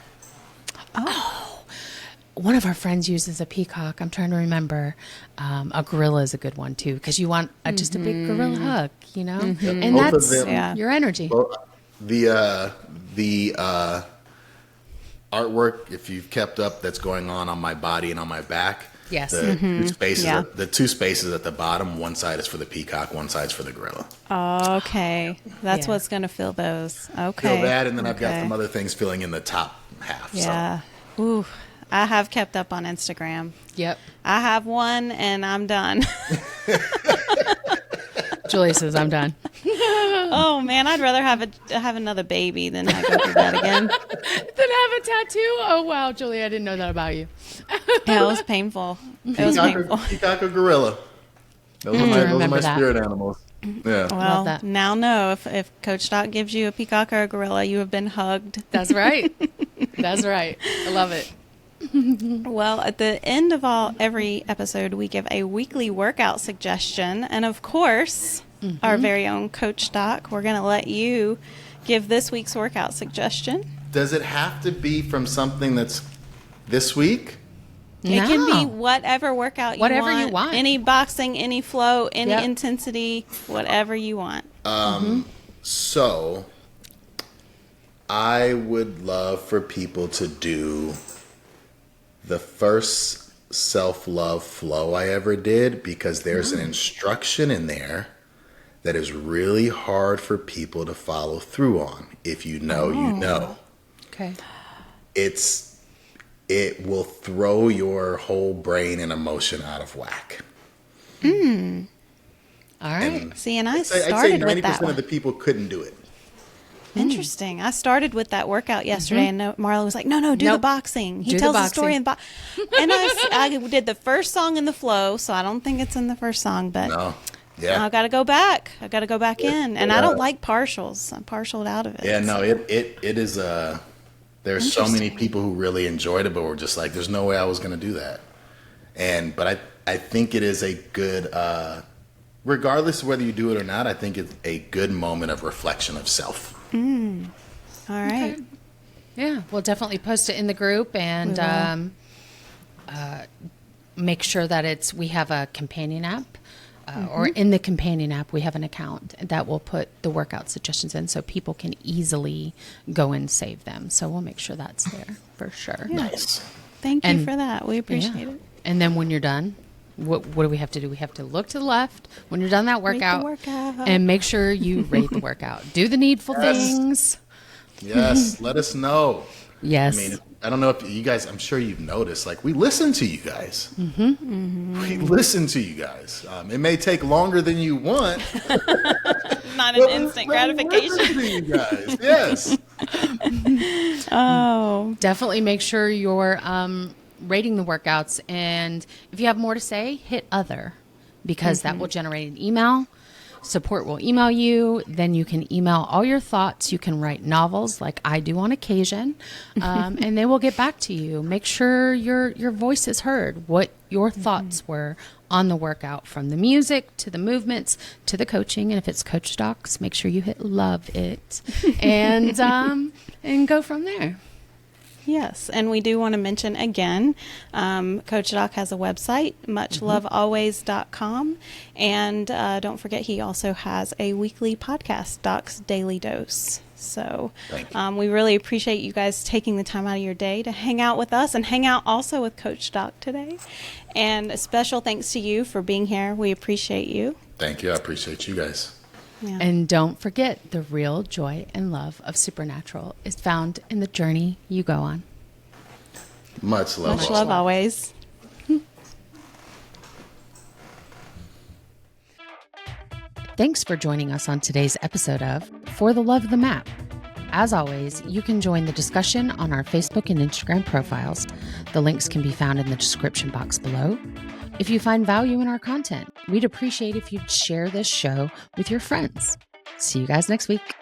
One of our friends uses a peacock. I'm trying to remember. A gorilla is a good one too, because you want just a big gorilla hug, and Both of that's them. your energy. Well, the artwork, if you've kept up, that's going on my body and on my back. Yes. The two spaces. Yeah. The two spaces at the bottom. One side is for the peacock. One side's for the gorilla. Okay. That's Yeah. what's going to fill those. Okay. Feel that, and then I've got Okay. some other things filling in the top half. Yeah. Ooh. I have kept up on Instagram. Yep. I have one and I'm done. Julie says I'm done. Oh man, I'd rather have another baby than I go through that again. Then have a tattoo. Oh wow, Julie, I didn't know that about you. Yeah, it was painful. It was painful. Peacock or gorilla. Those are my remember that. spirit animals. Yeah. Well, that. now know if Coach Doc gives you a peacock or a gorilla, you have been hugged. That's right. That's right. I love it. Well, at the end of every episode, we give a weekly workout suggestion. And of course, our very own Coach Doc, we're going to let you give this week's workout suggestion. Does it have to be from something that's this week? It can be No. whatever workout you Whatever want. you want. Any boxing, any flow, any Yep. intensity, whatever you want. So, I would love for people to do the first self-love flow I ever did, because there's an instruction in there that is really hard for people to follow through on. If you know, you know. Okay. It will throw your whole brain and emotion out of whack. All right. And See, and I I'd say started with 90% that of one. the people couldn't do it. Interesting. I started with that workout yesterday, and Marla was like, "No, do the boxing." He tells the story in and I did the first song in the flow, so I don't think it's in the first song, but I got to go back. I got to go back in, and I don't like partials. I'm partialed out of it. Yeah, no, it is. There's so many people who really enjoyed it, but were just like, "There's no way I was going to do that." But I think it is a good, regardless of whether you do it or not. I think it's a good moment of reflection of self. All right. Okay. Yeah, we'll definitely post it in the group and make sure that we have a companion app. Or in the companion app, we have an account that will put the workout suggestions in so people can easily go and save them. So we'll make sure that's there for sure. Nice. Thank you for that. We appreciate it. And then when you're done, what do we have to do? We have to look to the left when you're done that workout, and make sure you rate the workout. Do the needful things. Yes. Let us know. Yes. I mean, I don't know if you guys, I'm sure you've noticed, like, we listen to you guys. We listen to you guys. It may take longer than you want. Not an instant gratification. Listen to you guys. Yes. Oh. Definitely make sure you're rating the workouts. And if you have more to say, hit other, because that will generate an email. Support will email you. Then you can email all your thoughts. You can write novels like I do on occasion, and they will get back to you. Make sure your voice is heard, what your thoughts were on the workout, from the music to the movements to the coaching. And if it's Coach Docs, make sure you hit love it and go from there. Yes, and we do want to mention again, Coach Doc has a website, muchlovealways.com, and don't forget he also has a weekly podcast, Doc's Daily Dose. So we really appreciate you guys taking the time out of your day to hang out with us and hang out also with Coach Doc today. And a special thanks to you for being here. We appreciate you. Thank you. I appreciate you guys. Yeah. And don't forget, the real joy and love of Supernatural is found in the journey you go on. Much love. Much love always. Thanks for joining us on today's episode of For the Love of the Map. As always, you can join the discussion on our Facebook and Instagram profiles. The links can be found in the description box below. If you find value in our content, we'd appreciate if you'd share this show with your friends. See you guys next week.